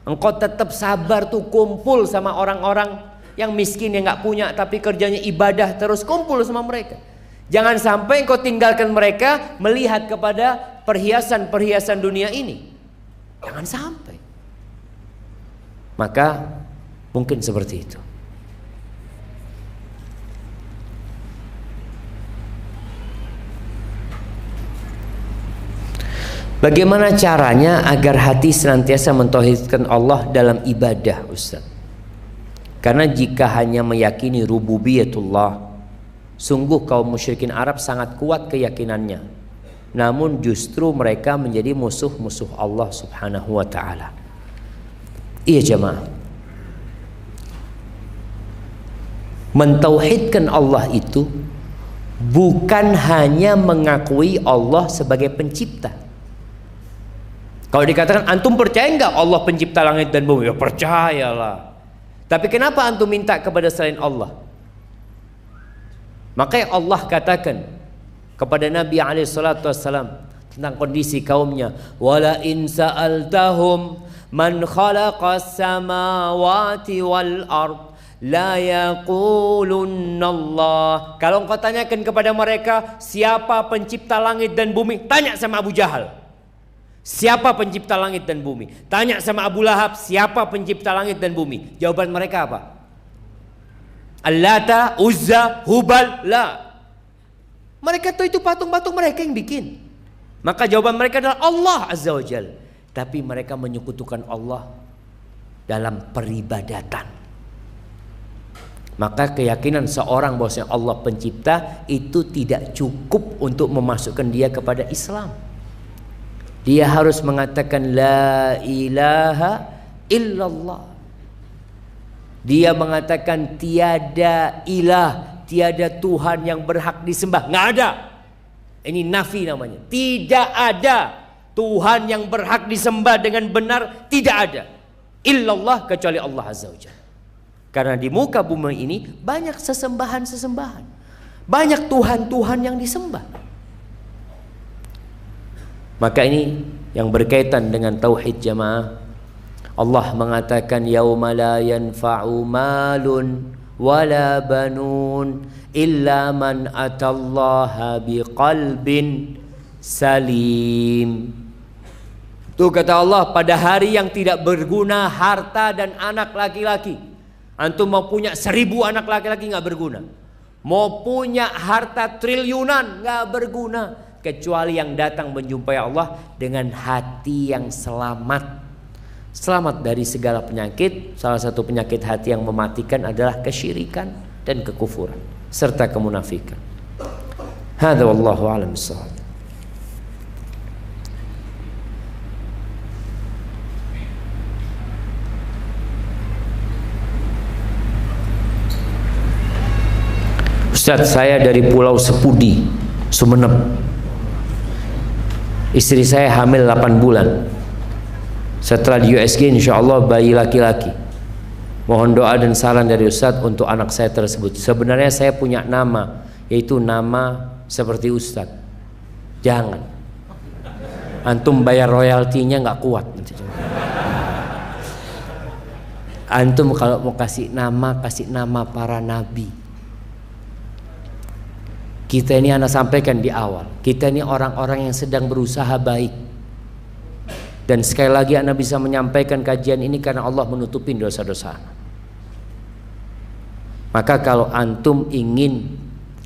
Engkau tetap sabar tuh, kumpul sama orang-orang yang miskin yang nggak punya tapi kerjanya ibadah, terus kumpul sama mereka. Jangan sampai engkau tinggalkan mereka melihat kepada perhiasan-perhiasan dunia ini. Jangan sampai. Maka mungkin seperti itu. Bagaimana caranya agar hati senantiasa mentauhidkan Allah dalam ibadah, Ustaz? Karena jika hanya meyakini rububiyatullah, sungguh kaum musyrikin Arab sangat kuat keyakinannya. Namun justru mereka menjadi musuh-musuh Allah Subhanahu wa ta'ala. Iya jemaah. Mentauhidkan Allah itu bukan hanya mengakui Allah sebagai pencipta. Kalau dikatakan antum percaya enggak Allah pencipta langit dan bumi? Ya percayalah. Tapi kenapa antum minta kepada selain Allah? Makanya Allah katakan kepada Nabi SAW tentang kondisi kaumnya, wala in sa'altahum man khalaqas samawati wal ard la yaqulunna Allah. Kalau engkau tanyakan kepada mereka siapa pencipta langit dan bumi, tanya sama Abu Jahal. Siapa pencipta langit dan bumi? Tanya sama Abu Lahab, siapa pencipta langit dan bumi? Jawaban mereka apa? Allata, Uzza, Hubal, la. Mereka tahu itu patung-patung mereka yang bikin. Maka jawaban mereka adalah Allah Azza wa Jalla. Tapi mereka menyekutukan Allah dalam peribadatan. Maka keyakinan seorang bahwasanya Allah pencipta itu tidak cukup untuk memasukkan dia kepada Islam. Dia harus mengatakan la ilaha illallah. Dia mengatakan tiada ilah, tiada Tuhan yang berhak disembah. Nggak ada. Ini nafi namanya. Tidak ada Tuhan yang berhak disembah dengan benar. Tidak ada. Illallah, kecuali Allah Azza wa Jalla. Karena di muka bumi ini banyak sesembahan-sesembahan. Banyak Tuhan-Tuhan yang disembah. Maka ini yang berkaitan dengan tauhid jamaah. Allah mengatakan yauma la yanfa'u malun wala banun illa man atallaha biqalbin salim. Tuh kata Allah, pada hari yang tidak berguna harta dan anak laki-laki. Antum mau punya 1000 anak laki-laki nggak berguna. Mau punya harta triliunan nggak berguna, kecuali yang datang menjumpai Allah dengan hati yang selamat. Selamat dari segala penyakit. Salah satu penyakit hati yang mematikan adalah kesyirikan dan kekufuran serta kemunafikan. Hadza wallahu a'lam bissawab. Ustaz, saya dari Pulau Sepudi, Sumeneb. Istri saya hamil 8 bulan. Setelah di USG insya Allah bayi laki-laki. Mohon doa dan saran dari Ustadz untuk anak saya tersebut. Sebenarnya saya punya nama, yaitu nama seperti Ustadz. Jangan. Antum bayar royaltinya nggak kuat. Antum kalau mau kasih nama para nabi. Kita ini anak sampaikan di awal. Kita ini orang-orang yang sedang berusaha baik. Dan sekali lagi Anda bisa menyampaikan kajian ini karena Allah menutupin dosa-dosa. Maka kalau antum ingin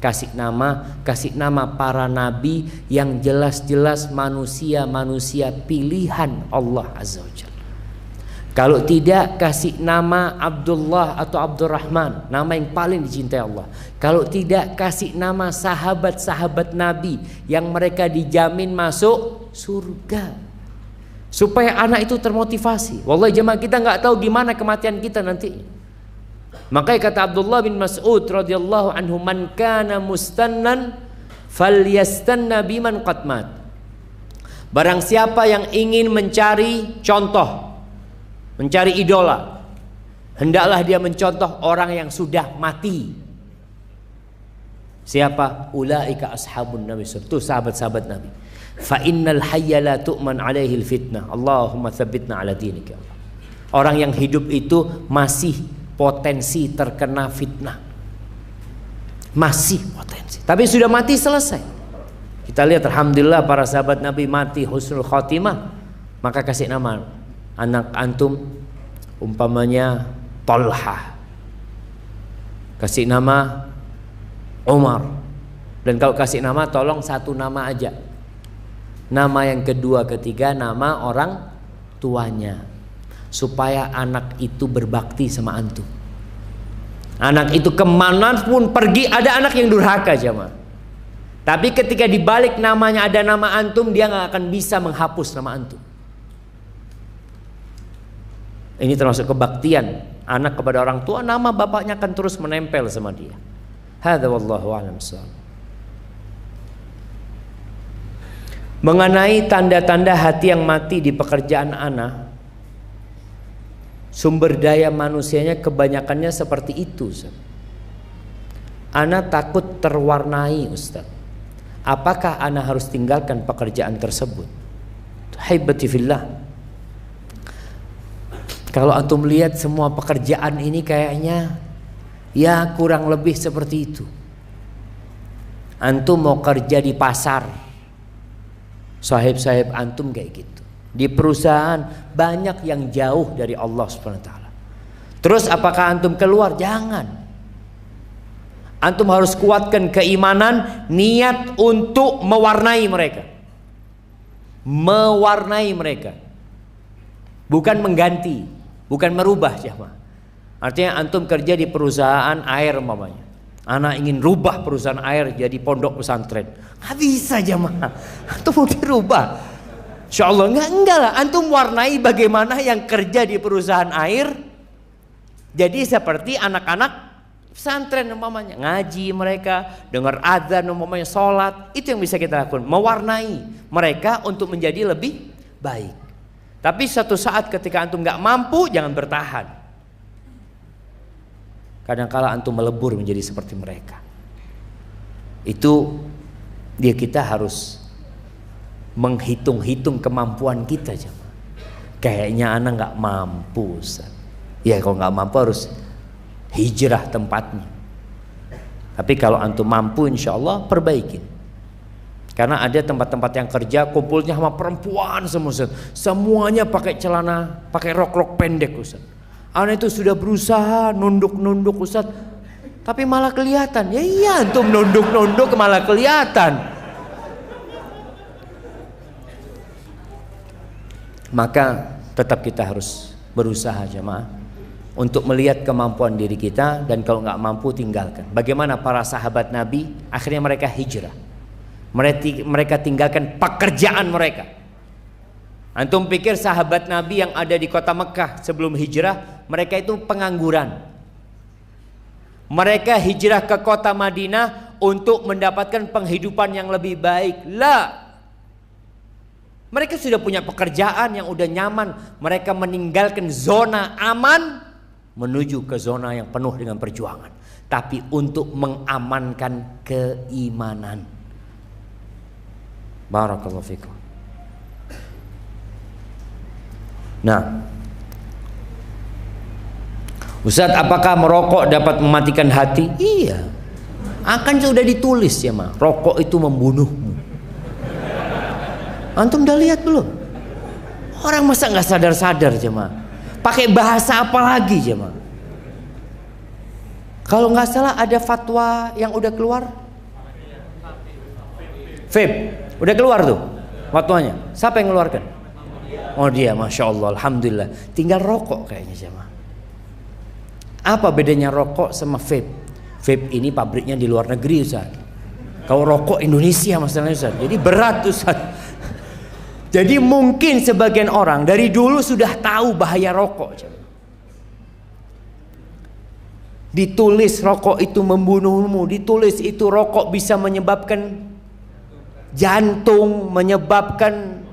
kasih nama para nabi yang jelas-jelas manusia-manusia pilihan Allah Azza wa Jalla. Kalau tidak, kasih nama Abdullah atau Abdurrahman, nama yang paling dicintai Allah. Kalau tidak, kasih nama sahabat-sahabat nabi yang mereka dijamin masuk surga. Supaya anak itu termotivasi. Wallahi jemaah, kita nggak tahu gimana kematian kita nanti. Makanya kata Abdullah bin Mas'ud radhiyallahu anhu, man kana mustannan falyastanna biman qad mat. Barang siapa yang ingin mencari contoh, mencari idola, hendaklah dia mencontoh orang yang sudah mati. Siapa? Ulaika ashabun nabi. Itu sahabat-sahabat Nabi. Fa innal hayya la tu'man alaihi fitnah. Allahumma tsabbitna ala dinika. Orang yang hidup itu masih potensi terkena fitnah. Masih potensi. Tapi sudah mati selesai. Kita lihat alhamdulillah para sahabat Nabi mati husnul khotimah. Maka kasih nama anak antum umpamanya Talha. Kasih nama Umar. Dan kalau kasih nama tolong satu nama aja. Nama yang kedua, ketiga nama orang tuanya, supaya anak itu berbakti sama antum. Anak itu kemanapun pergi, ada anak yang durhaka jemaah. Tapi ketika dibalik namanya ada nama antum, dia nggak akan bisa menghapus nama antum. Ini termasuk kebaktian anak kepada orang tua. Nama bapaknya akan terus menempel sama dia. Hadza wallahu a'lam bissawab. Mengenai tanda-tanda hati yang mati di pekerjaan ana, sumber daya manusianya kebanyakannya seperti itu. Ana takut terwarnai, Ustaz. Apakah ana harus tinggalkan pekerjaan tersebut? Haibati fillah. Kalau antum lihat semua pekerjaan ini kayaknya ya kurang lebih seperti itu. Antum mau kerja di pasar, sahib-sahib antum kayak gitu. Di perusahaan banyak yang jauh dari Allah Subhanahu wa taala. Terus apakah antum keluar? Jangan. Antum harus kuatkan keimanan, niat untuk mewarnai mereka. Mewarnai mereka. Bukan mengganti, bukan merubah jamaah. Artinya antum kerja di perusahaan air umpamanya. Anak ingin rubah perusahaan air jadi pondok pesantren. Nggak bisa jamaah. Antum mau dirubah. Insya Allah enggak lah. Antum warnai bagaimana yang kerja di perusahaan air jadi seperti anak-anak pesantren umpamanya, ngaji mereka, dengar azan umpamanya, sholat. Itu yang bisa kita lakukan, mewarnai mereka untuk menjadi lebih baik. Tapi suatu saat ketika antum nggak mampu, jangan bertahan. Kadang-kala antum melebur menjadi seperti mereka. Itu dia, kita harus menghitung-hitung kemampuan kita. Kayaknya anak nggak mampu, Ustaz. Ya kalau nggak mampu harus hijrah tempatnya. Tapi kalau antum mampu, insya Allah perbaikin. Karena ada tempat-tempat yang kerja kumpulnya sama perempuan semua, Ustaz. Semuanya pakai celana, pakai rok-rok pendek, Ustaz. Anak itu sudah berusaha nunduk-nunduk, Ustaz, tapi malah kelihatan. Ya iya, antum nunduk-nunduk malah kelihatan. Maka tetap kita harus berusaha jamaah untuk melihat kemampuan diri kita, dan kalau nggak mampu tinggalkan. Bagaimana para sahabat Nabi akhirnya mereka hijrah, mereka tinggalkan pekerjaan mereka. Antum pikir sahabat Nabi yang ada di kota Mekah sebelum hijrah mereka itu pengangguran? Mereka hijrah ke kota Madinah untuk mendapatkan penghidupan yang lebih baik. Lah, mereka sudah punya pekerjaan yang udah nyaman. Mereka meninggalkan zona aman menuju ke zona yang penuh dengan perjuangan, tapi untuk mengamankan keimanan. Barakallahu fikum. Nah, Ustaz, apakah merokok dapat mematikan hati? Iya, akan sudah ditulis ya mah, rokok itu membunuhmu. Antum udah lihat belum? Orang masa nggak sadar-sadar jemaah. Pakai bahasa apa lagi jemaah? Kalau nggak salah ada fatwa yang udah keluar. Vape udah keluar tuh fatwanya. Siapa yang ngeluarkan? Oh dia, masya Allah, alhamdulillah. Tinggal rokok kayaknya jemaah. Apa bedanya rokok sama vape? Vape ini pabriknya di luar negeri, Ustaz. Kalau rokok Indonesia masalahnya, Ustaz. Jadi berat, Ustaz. Jadi mungkin sebagian orang dari dulu sudah tahu bahaya rokok. Ditulis rokok itu membunuhmu, ditulis itu rokok bisa menyebabkan jantung, menyebabkan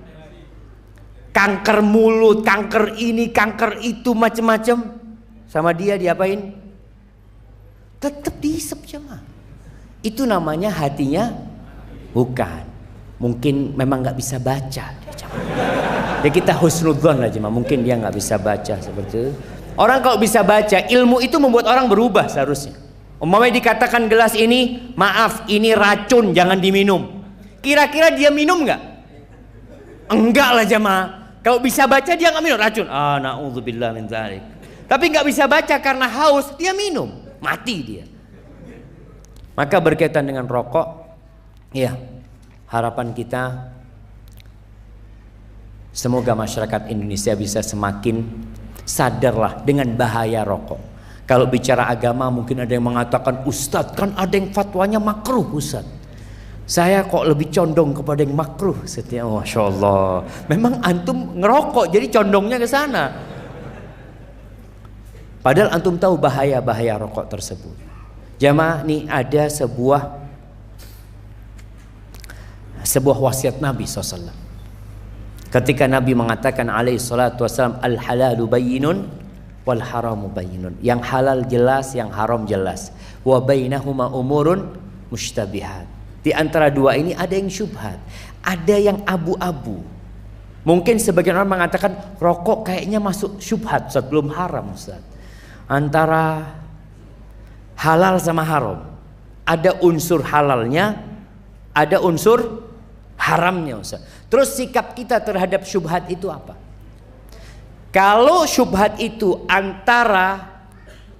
kanker mulut, kanker ini, kanker itu, macam-macam. Sama dia diapain? Tetap dihisap jemaah. Itu namanya hatinya bukan. Mungkin memang nggak bisa baca. Ya kita husnudzon aja, mungkin dia nggak bisa baca seperti itu. Orang kalau bisa baca, ilmu itu membuat orang berubah seharusnya. Umpamanya dikatakan gelas ini, maaf ini racun, jangan diminum. Kira-kira dia minum nggak? Enggak lah jemaah. Kalau bisa baca dia nggak minum, racun. Na'udzubillah min dzalik. Tapi nggak bisa baca karena haus, dia minum, mati dia. Maka berkaitan dengan rokok, ya harapan kita semoga masyarakat Indonesia bisa semakin sadarlah dengan bahaya rokok. Kalau bicara agama mungkin ada yang mengatakan, Ustadz kan ada yang fatwanya makruh Ustadz. Saya kok lebih condong kepada yang makruh. Setiap Masya Allah, memang antum ngerokok jadi condongnya ke sana. Padahal antum tahu bahaya-bahaya rokok tersebut. Jamaah, nih ada sebuah wasiat Nabi SAW. Ketika Nabi mengatakan alaihi salatu wassalam, al halalu bayyinun wal haramu bayyinun. Yang halal jelas, yang haram jelas. Wa bainahuma umurun mushtabihat. Di antara dua ini ada yang syubhat, ada yang abu-abu. Mungkin sebagian orang mengatakan rokok kayaknya masuk syubhat, Ustaz, belum haram Ustaz. Antara halal sama haram, ada unsur halalnya, ada unsur haramnya Ustaz. Terus sikap kita terhadap syubhat itu apa? Kalau syubhat itu antara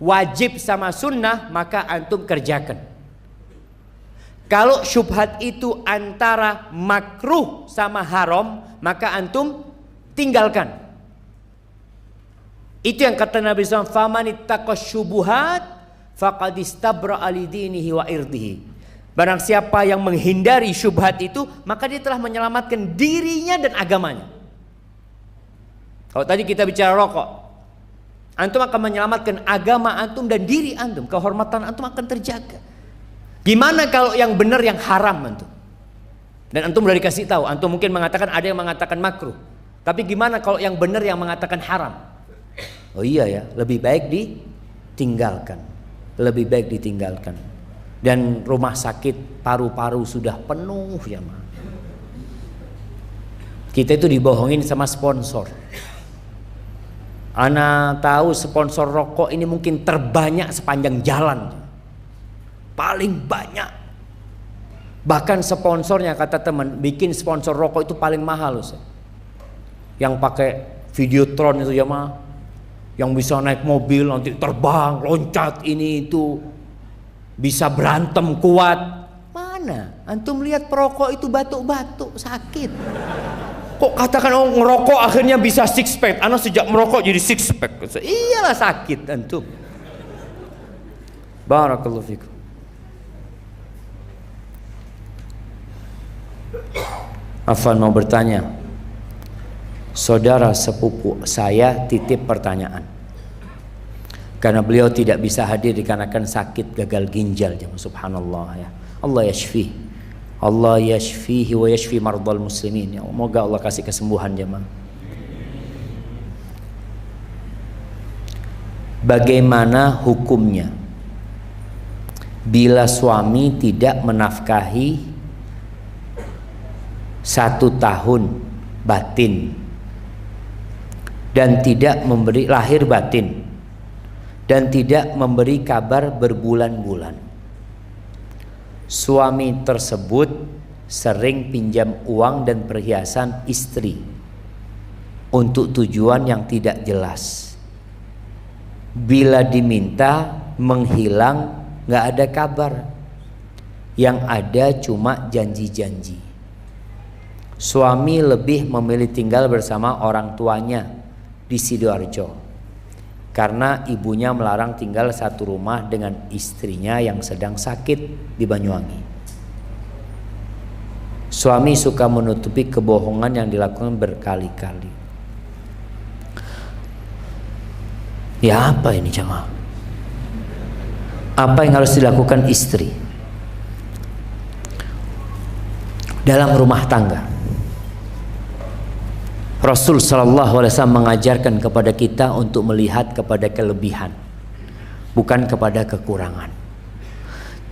wajib sama sunnah, maka antum kerjakan. Kalau syubhat itu antara makruh sama haram, maka antum tinggalkan. Itu yang kata Nabi SAW, faman ittaqas syubuhat faqad istabra'a li dinihi wa irdihi. Barang siapa yang menghindari syubhat itu, maka dia telah menyelamatkan dirinya dan agamanya. Kalau tadi kita bicara rokok, antum akan menyelamatkan agama antum dan diri antum, kehormatan antum akan terjaga. Gimana kalau yang benar yang haram antum? Dan antum udah dikasih tahu, antum mungkin mengatakan ada yang mengatakan makruh. Tapi gimana kalau yang benar yang mengatakan haram? Oh iya ya, lebih baik ditinggalkan. Lebih baik ditinggalkan. Dan rumah sakit paru-paru sudah penuh ya, Ma. Kita itu dibohongin sama sponsor. Ana tahu sponsor rokok ini mungkin terbanyak sepanjang jalan. Paling banyak. Bahkan sponsornya, kata teman, bikin sponsor rokok itu paling mahal, Ustaz. Yang pakai Videotron itu ya, Ma. Yang bisa naik mobil nanti terbang, loncat ini itu, bisa berantem kuat. Mana? Antum lihat perokok itu batuk-batuk sakit. Kok katakan oh ngerokok akhirnya bisa six pack? Ana sejak merokok jadi six pack. Iyalah sakit antum. Barakallahu fikum. Afwan mau bertanya, saudara sepupu saya titip pertanyaan karena beliau tidak bisa hadir dikarenakan sakit gagal ginjal. Subhanallah ya. Allah yashfihi wa yashfi mardal muslimin. Ya, semoga Allah kasih kesembuhan jemaah. Bagaimana hukumnya bila suami tidak menafkahi 1 tahun batin dan tidak memberi lahir batin dan tidak memberi kabar berbulan-bulan? Suami tersebut sering pinjam uang dan perhiasan istri untuk tujuan yang tidak jelas. Bila diminta menghilang, nggak ada kabar. Yang ada cuma janji-janji. Suami lebih memilih tinggal bersama orang tuanya di Sidoarjo karena ibunya melarang tinggal satu rumah dengan istrinya yang sedang sakit di Banyuwangi. Suami suka menutupi kebohongan yang dilakukan berkali-kali. Ya apa ini jemaah? Apa yang harus dilakukan istri dalam rumah tangga? Rasul sallallahu alaihi wasallam mengajarkan kepada kita untuk melihat kepada kelebihan, bukan kepada kekurangan.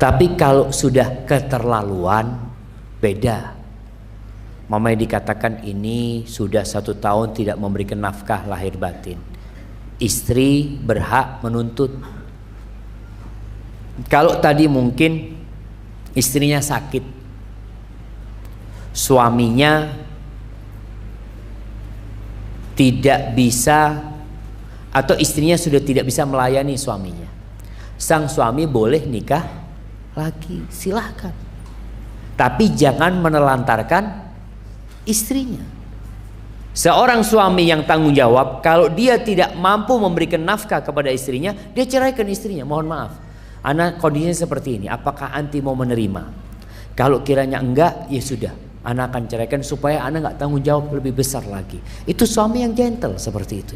Tapi kalau sudah keterlaluan, beda. Mamai dikatakan ini sudah 1 tahun tidak memberikan nafkah lahir batin. Istri berhak menuntut. Kalau tadi mungkin istrinya sakit, suaminya tidak bisa atau istrinya sudah tidak bisa melayani suaminya, sang suami boleh nikah lagi, silahkan. Tapi jangan menelantarkan istrinya. Seorang suami yang tanggung jawab, kalau dia tidak mampu memberikan nafkah kepada istrinya, dia ceraikan istrinya. Mohon maaf, ana kondisinya seperti ini, apakah anti mau menerima? Kalau kiranya enggak, ya sudah, ana akan ceraikan supaya ana nggak tanggung jawab lebih besar lagi. Itu suami yang gentle seperti itu.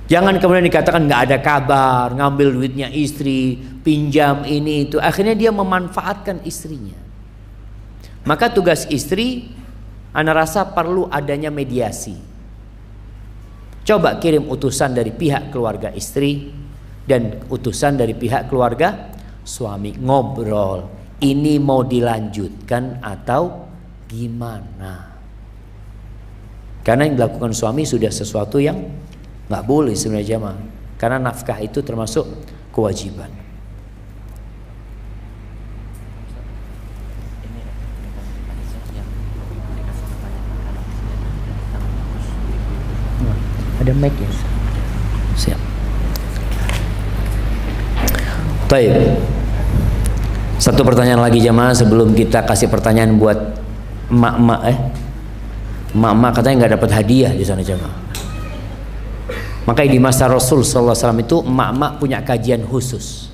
Jangan kemudian dikatakan nggak ada kabar, ngambil duitnya istri, pinjam ini itu, akhirnya dia memanfaatkan istrinya. Maka tugas istri, ana rasa perlu adanya mediasi. Coba kirim utusan dari pihak keluarga istri dan utusan dari pihak keluarga suami, ngobrol. Ini mau dilanjutkan atau gimana? Karena yang dilakukan suami sudah sesuatu yang nggak boleh sebenarnya jemaah. Karena nafkah itu termasuk kewajiban. Ada mic ya? Siap. Baik. Satu pertanyaan lagi jamaah sebelum kita kasih pertanyaan buat emak-emak. Emak-emak katanya nggak dapat hadiah di sana jamaah. Makanya di masa Rasul SAW itu emak-emak punya kajian khusus.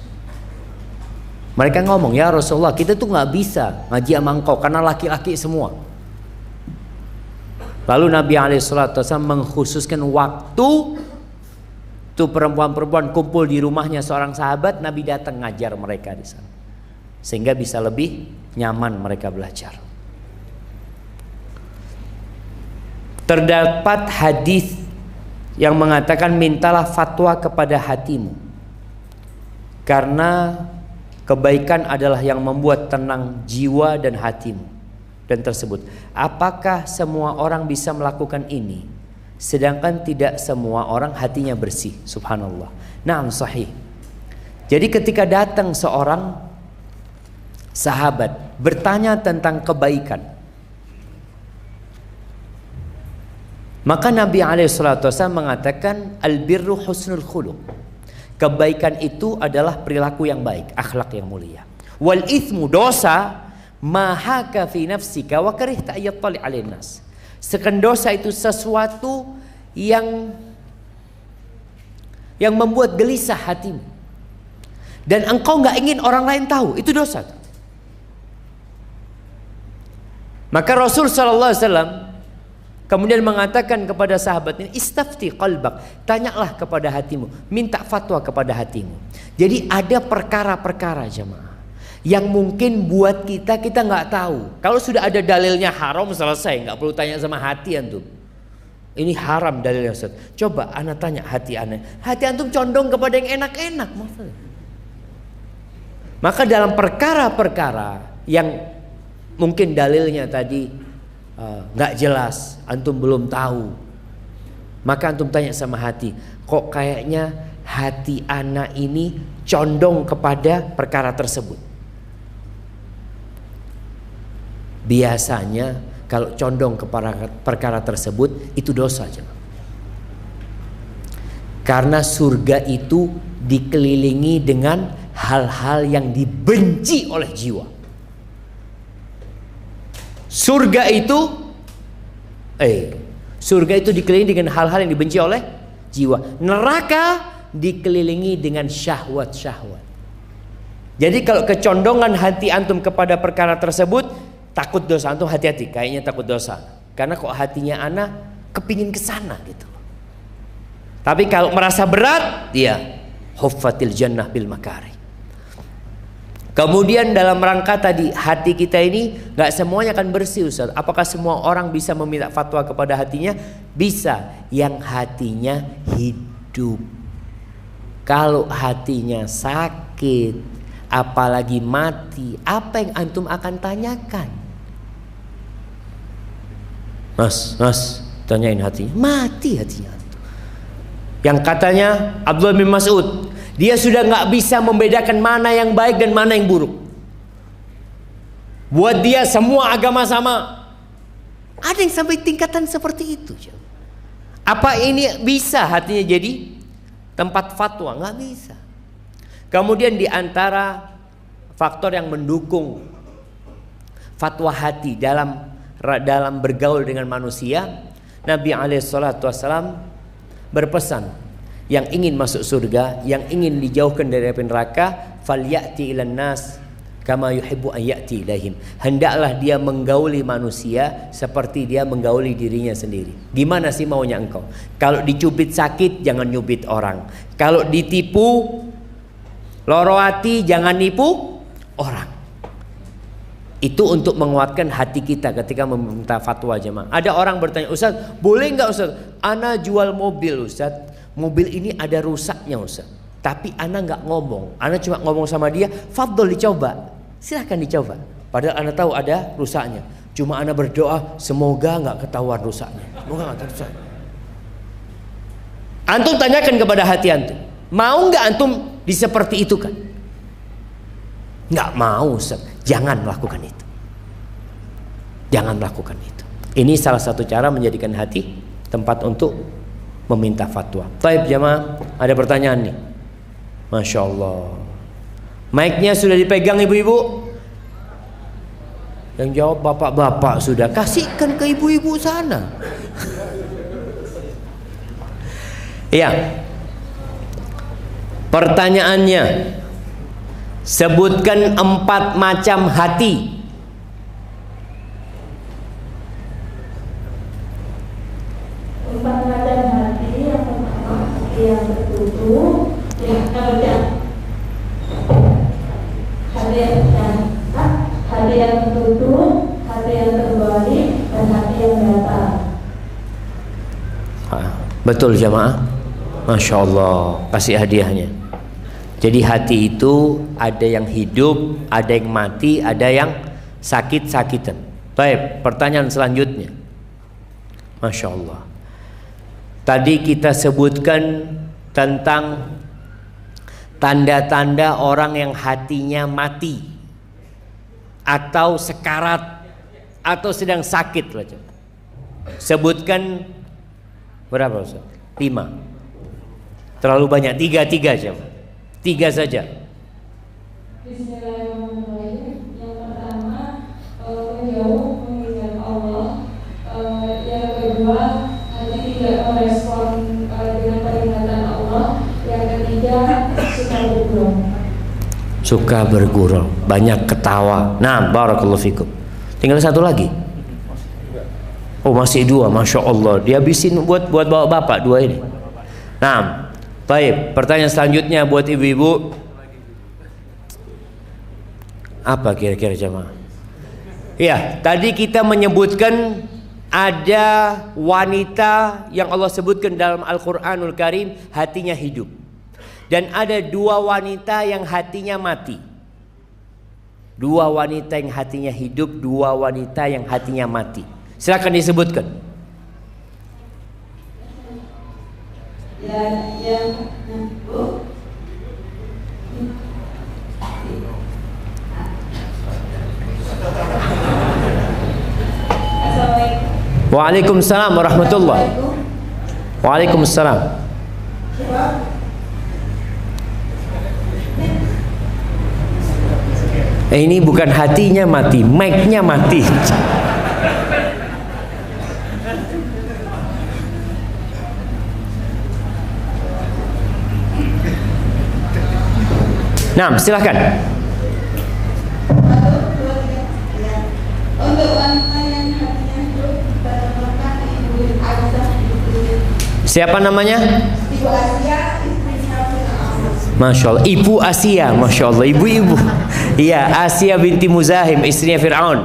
Mereka ngomong, ya Rasulullah, kita tuh nggak bisa ngaji sama engkau karena laki-laki semua. Lalu Nabi SAW mengkhususkan waktu tuh perempuan-perempuan kumpul di rumahnya seorang sahabat, Nabi datang ngajar mereka di sana, sehingga bisa lebih nyaman mereka belajar. Terdapat hadis yang mengatakan mintalah fatwa kepada hatimu, karena kebaikan adalah yang membuat tenang jiwa dan hatimu. Dan tersebut, apakah semua orang bisa melakukan ini? Sedangkan tidak semua orang hatinya bersih. Subhanallah. Naam, sahih. Jadi ketika datang seorang sahabat bertanya tentang kebaikan, maka Nabi SAW mengatakan albirru husnul khuluq. Kebaikan itu adalah perilaku yang baik, akhlak yang mulia. Wal ithmu, dosa, mahaka fi nafsika wa karihta ayattali 'alain nas. Sekan dosa itu sesuatu yang membuat gelisah hatimu dan engkau nggak ingin orang lain tahu, itu dosa. Maka Rasul SAW kemudian mengatakan kepada sahabat ini, istafti qalbak, tanyalah kepada hatimu, minta fatwa kepada hatimu. Jadi ada perkara-perkara jemaah yang mungkin buat kita nggak tahu. Kalau sudah ada dalilnya haram, selesai, nggak perlu tanya sama hati antum. Ini haram dalilnya Ustaz. Coba ana tanya hati ana. Hati antum condong kepada yang enak-enak. Maka dalam perkara-perkara yang mungkin dalilnya tadi nggak jelas, antum belum tahu, maka antum tanya sama hati, kok kayaknya hati ana ini condong kepada perkara tersebut. Biasanya kalau condong kepada perkara tersebut itu dosa aja. Karena surga itu dikelilingi dengan hal-hal yang dibenci oleh jiwa. Surga itu dikelilingi dengan hal-hal yang dibenci oleh jiwa. Neraka dikelilingi dengan syahwat-syahwat. Jadi kalau kecondongan hati antum kepada perkara tersebut, takut dosa, antum hati-hati, kayaknya takut dosa. Karena kok hatinya ana kepingin kesana gitu. Tapi kalau merasa berat, dia huffatil jannah bil makari. Kemudian dalam rangka tadi, hati kita ini gak semuanya akan bersih Ustaz. Apakah semua orang bisa meminta fatwa kepada hatinya? Bisa, yang hatinya hidup. Kalau hatinya sakit, apalagi mati, apa yang antum akan tanyakan? Mas, tanyain hatinya. Mati hatinya. Yang katanya Abdullah bin Mas'ud, dia sudah nggak bisa membedakan mana yang baik dan mana yang buruk. Buat dia semua agama sama. Ada yang sampai tingkatan seperti itu. Apa ini bisa hatinya jadi tempat fatwa? Nggak bisa. Kemudian di antara faktor yang mendukung fatwa hati dalam bergaul dengan manusia, Nabi SAW berpesan, yang ingin masuk surga, yang ingin dijauhkan dari api neraka, falyati ilan nas kama yuhibbu an ya'ti ilaihim. Hendaklah dia menggauli manusia seperti dia menggauli dirinya sendiri. Gimana sih maunya engkau? Kalau dicubit sakit, jangan nyubit orang. Kalau ditipu loro hati, jangan nipu orang. Itu untuk menguatkan hati kita ketika meminta fatwa jemaah. Ada orang bertanya, Ustaz, boleh nggak Ustaz? Ana jual mobil Ustaz. Mobil ini ada rusaknya Ustaz. Tapi ana nggak ngomong. Ana cuma ngomong sama dia, fadhol dicoba. Silahkan dicoba. Padahal ana tahu ada rusaknya. Cuma ana berdoa, semoga nggak ketahuan rusaknya. Semoga nggak ketahuan. Antum tanyakan kepada hati antum. Mau nggak antum diseperti itu kan? Nggak mau Ustaz. Jangan melakukan itu. Jangan melakukan itu. Ini salah satu cara menjadikan hati tempat untuk meminta fatwa. Baik jamaah, ada pertanyaan nih. Masya Allah. Mic-nya sudah dipegang ibu-ibu? Yang jawab bapak-bapak sudah. Kasihkan ke ibu-ibu sana. Ya. Pertanyaannya, sebutkan 4 macam hati. Yang tertutup, yang terjat, hati yang jahat, hati yang tertutup, hati yang terbalik, dan hati yang datar. Betul jamaah, Masya Allah. Kasih hadiahnya. Jadi hati itu ada yang hidup, ada yang mati, ada yang sakit-sakitan. Baik, pertanyaan selanjutnya. Masya Allah. Tadi kita sebutkan tentang tanda-tanda orang yang hatinya mati atau sekarat atau sedang sakit. Sebutkan berapa Ustaz? 5. Terlalu banyak. 3 aja. 3 saja. Bismillahirrahmanirrahim. Yang pertama, menjauh mengingat Allah. Yang kedua, tidak merespon dengan peringatan Allah. Yang ketiga, suka bergurau. Suka bergurau, banyak ketawa. Nah, barakallahu fikum. Tinggal 1 lagi. Oh, masih 2, Masya Allah. Dihabisin buat bawa bapak 2 ini. Nah, baik. Pertanyaan selanjutnya buat ibu-ibu. Apa kira-kira jemaah? Ya, tadi kita menyebutkan ada wanita yang Allah sebutkan dalam Al-Quranul Karim hatinya hidup. Dan ada 2 wanita yang hatinya mati. 2 wanita yang hatinya hidup, 2 wanita yang hatinya mati. Silakan disebutkan. Waalaikumsalam warahmatullahi. Waalaikumsalam. Ini bukan hatinya mati, mic-nya mati. Nah, silahkan. Untuk wanita yang hatinya hidup, terletak Ibu Aisyah. Siapa namanya? Ibu Asia, istrinya Fir'aun. Masya Allah, Ibu Asia, Masya Allah, ibu-ibu. Iya, Asia binti Muzahim, istrinya Fir'aun.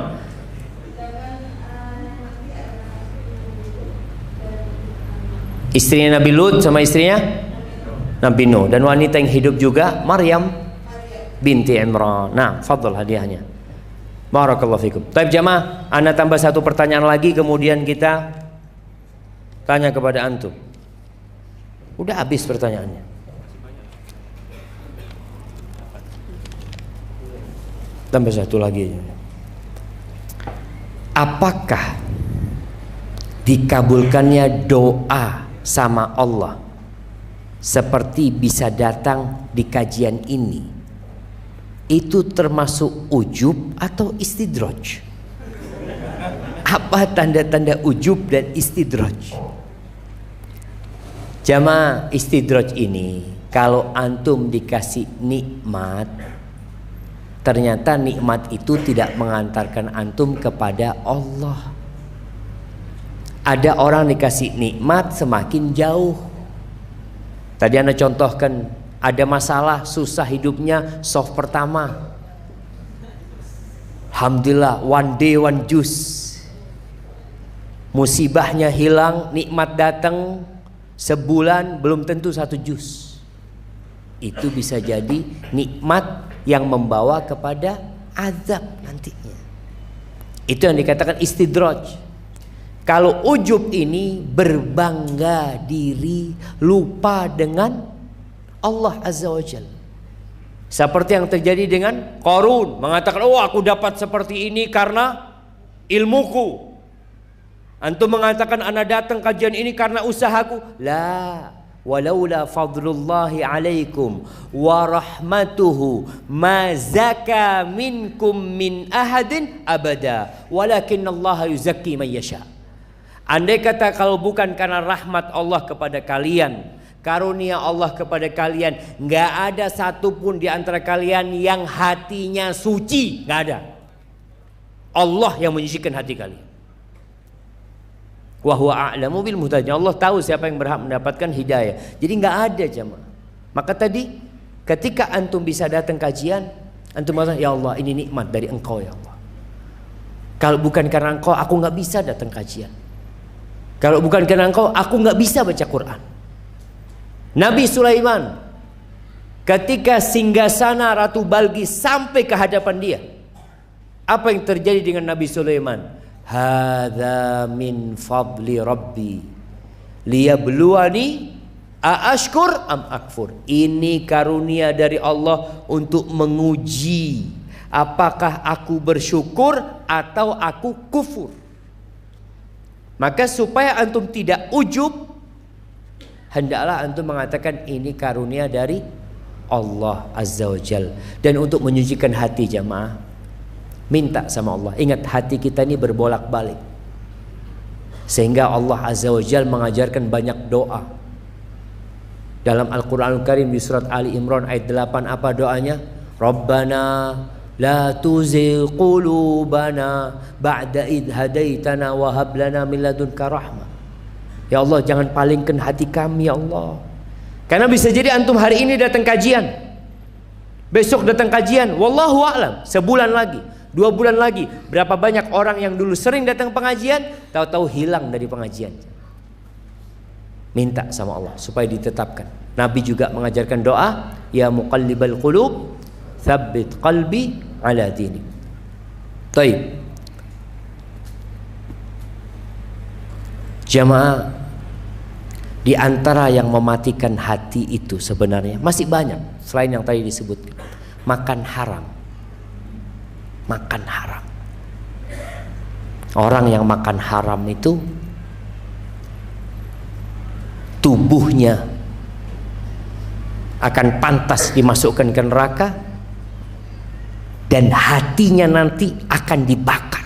Istrinya Nabi Lut sama istrinya Nabi Nuh. Dan wanita yang hidup juga Maryam binti Imran. Nah, fadl hadiahnya. Barakallahu fikum. Baik jamaah, ana tambah 1 pertanyaan lagi, kemudian kita tanya kepada antum. Udah habis pertanyaannya. Tambah 1 lagi. Apakah dikabulkannya doa sama Allah seperti bisa datang di kajian ini? Itu termasuk ujub atau istidraj? Apa tanda-tanda ujub dan istidraj? Jamaah, istidraj ini kalau antum dikasih nikmat, ternyata nikmat itu tidak mengantarkan antum kepada Allah. Ada orang dikasih nikmat semakin jauh. Tadi Anda contohkan, ada masalah, susah hidupnya, soft pertama. Alhamdulillah, one day one juice. Musibahnya hilang, nikmat datang, sebulan belum tentu 1 jus. Itu bisa jadi nikmat yang membawa kepada azab nantinya. Itu yang dikatakan istidraj. Kalau ujub ini berbangga diri, lupa dengan Allah Azza wa Jalla. Seperti yang terjadi dengan Qarun, mengatakan, oh aku dapat seperti ini karena ilmuku. Antum mengatakan, ana datang kajian ini karena usahaku. Lah, walaula fadlullahi alaikum wa rahmatuhu ma zaka minkum min ahadin abada walakinallaha yuzakki man yasha. Andai kata kalau bukan karena rahmat Allah kepada kalian, karunia Allah kepada kalian, nggak ada satupun di antara kalian yang hatinya suci, nggak ada. Allah yang menyucikan hati kalian. Wa huwa a'lamu bil muhtadin. Allah tahu siapa yang berhak mendapatkan hidayah. Jadi nggak ada jemaah. Maka tadi ketika antum bisa datang kajian, antum mengatakan, ya Allah ini nikmat dari Engkau ya Allah. Kalau bukan karena Engkau, aku nggak bisa datang kajian. Kalau bukan karena Engkau, aku nggak bisa baca Quran. Nabi Sulaiman ketika singgasana Ratu Balqis sampai ke hadapan dia, apa yang terjadi dengan Nabi Sulaiman? Hadza min fadli rabbi liyabluwani aashkur am akfur. Ini karunia dari Allah untuk menguji apakah aku bersyukur atau aku kufur. Maka supaya antum tidak ujub, hendaklah antum mengatakan ini karunia dari Allah Azza wa Jal. Dan untuk menyucikan hati jamaah, minta sama Allah. Ingat hati kita ini berbolak-balik, sehingga Allah Azza wa Jal mengajarkan banyak doa. Dalam Al-Quranul Karim di surat Ali Imran ayat 8 apa doanya? Rabbana la tuzigh qulubana ba'da idh hadaitana wa hab lana min ladunka rahmah. Ya Allah, jangan palingkan hati kami ya Allah. Karena bisa jadi antum hari ini datang kajian, besok datang kajian, wallahu a'lam, sebulan lagi, 2 bulan lagi, berapa banyak orang yang dulu sering datang pengajian, tahu-tahu hilang dari pengajian. Minta sama Allah supaya ditetapkan. Nabi juga mengajarkan doa, ya muqallibal qulub tsabbit qalbi ala dini. Baik. Jamaah, di antara yang mematikan hati itu sebenarnya masih banyak selain yang tadi disebutkan. Makan haram. Makan haram. Orang yang makan haram itu tubuhnya akan pantas dimasukkan ke neraka dan hatinya nanti akan dibakar.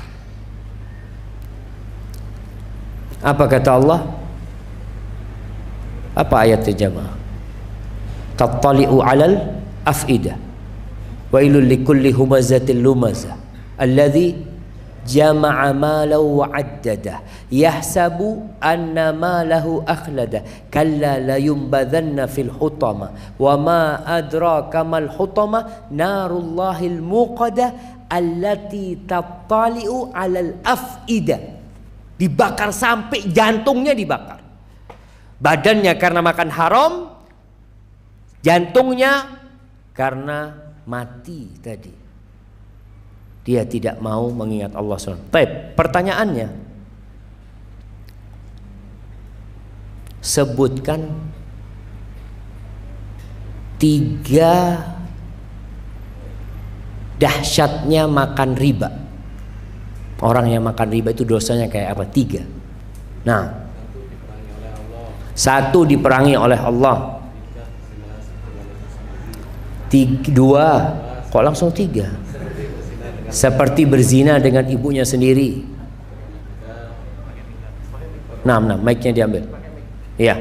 Apa kata Allah? Apa ayatnya jamaah? Tattali'u 'alal af'idah wa ilul likulli humazatil lumazah alladzi jama'a malahu wa 'addada yahsabu anna malahu akhlada kalla la yumbadhanna fil hutama wa ma adraka mal hutama narullahil muqada allati tattali'u 'alal af'idah. Dibakar sampai jantungnya dibakar. Badannya karena makan haram, jantungnya karena mati tadi. Dia tidak mau mengingat Allah SWT. Baik, pertanyaannya, sebutkan 3 dahsyatnya makan riba. Orang yang makan riba itu dosanya kayak apa? 3. Nah, 1 diperangi oleh Allah. 2, kok langsung 3? Seperti berzina dengan ibunya sendiri. 6, mic-nya diambil. Iya.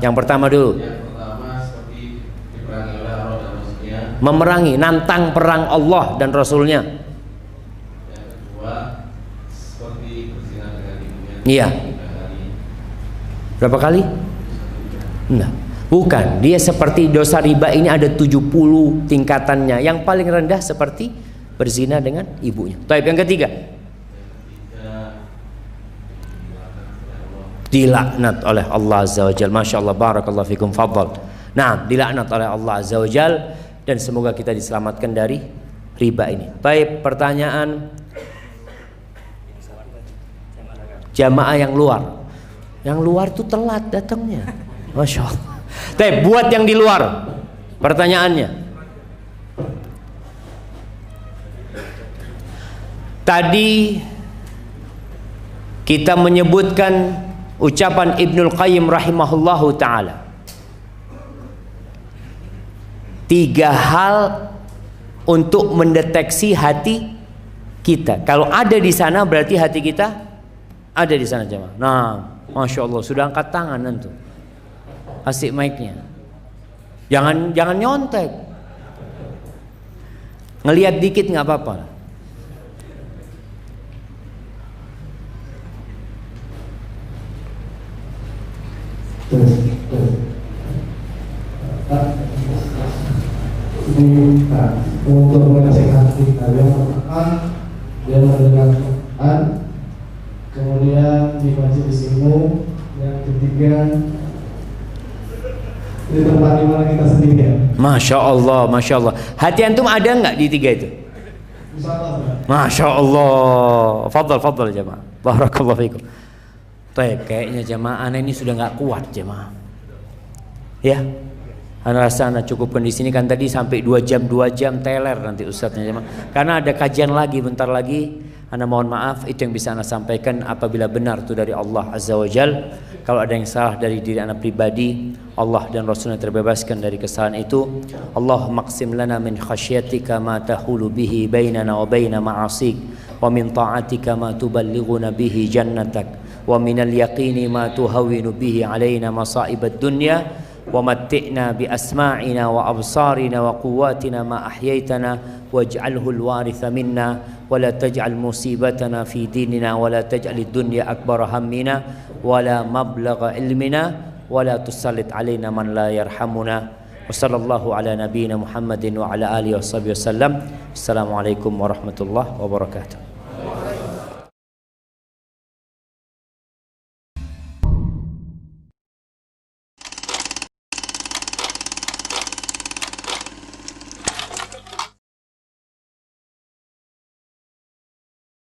Yang pertama dulu. Yang pertama seperti diperangi oleh Allah dan Rasulnya. Memerangi, nantang perang Allah dan Rasulnya. Yang kedua seperti berzina dengan ibunya. Iya. Berapa kali? Nah, bukan. Dia seperti dosa riba ini ada 70 tingkatannya. Yang paling rendah seperti berzina dengan ibunya. Baik, yang ketiga. Dilaknat oleh Allah Azza wa Jalla. Masya Allah, barakallahu fikum, fadhal. Nah, dilaknat oleh Allah Azza wa Jalla, dan semoga kita diselamatkan dari riba ini. Baik, pertanyaan jamaah yang luar. Yang luar tuh telat datangnya, Masya Allah. Tapi buat yang di luar, pertanyaannya, tadi kita menyebutkan Ucapan Ibnul Qayyim rahimahullahu ta'ala, 3 hal untuk mendeteksi hati kita. Kalau ada di sana berarti hati kita ada di sana jemaah. Nah, Masya Allah sudah angkat tangan nanti. Asik mic-nya. Jangan nyontek. Ngelihat dikit nggak apa-apa. Untuk menasehati kalian Al-Quran, dia mendengar Quran, kemudian di majelis ilmu, yang ketiga di tempat di mana kita sendirian. Masya Allah, Masya Allah. Hati antum ada nggak di 3 itu? Masya Allah. Fadal jemaah. Barakallahu fikum. Kayaknya jemaah ana ini sudah nggak kuat jemaah. Ya. Ana rasa ana cukupkan di sini, kan tadi sampai 2 jam teler nanti ustadznya jemaah. Karena ada kajian lagi bentar lagi. Ana mohon maaf, itu yang bisa ana sampaikan. Apabila benar itu dari Allah Azza wa Jal, kalau ada yang salah dari diri ana pribadi, Allah dan Rasulnya terbebaskan dari kesalahan itu. Allahumma qsim lana min khasyatika ma tahulu bihi bainana wa baina ma'asik, wa min ta'atika ma tuballighuna bihi jannatak, wa minal yaqini ma tuhawwinu bihi alaina masa'ibad dunya, wa matti'na bi asma'ina wa absarina wa quwwatina ma ahyaytana waj'alhu al-waritha minna wa la taj'al musibatana fi dinina wa la taj'al ad-dunya akbara hammina wa la mablagha ilmina wa la tusallit alaina man la yarhamuna. Wa sallallahu ala nabiyyina Muhammadin wa ala alihi wa sahbihi wasallam. Assalamualaikum warahmatullahi wabarakatuh.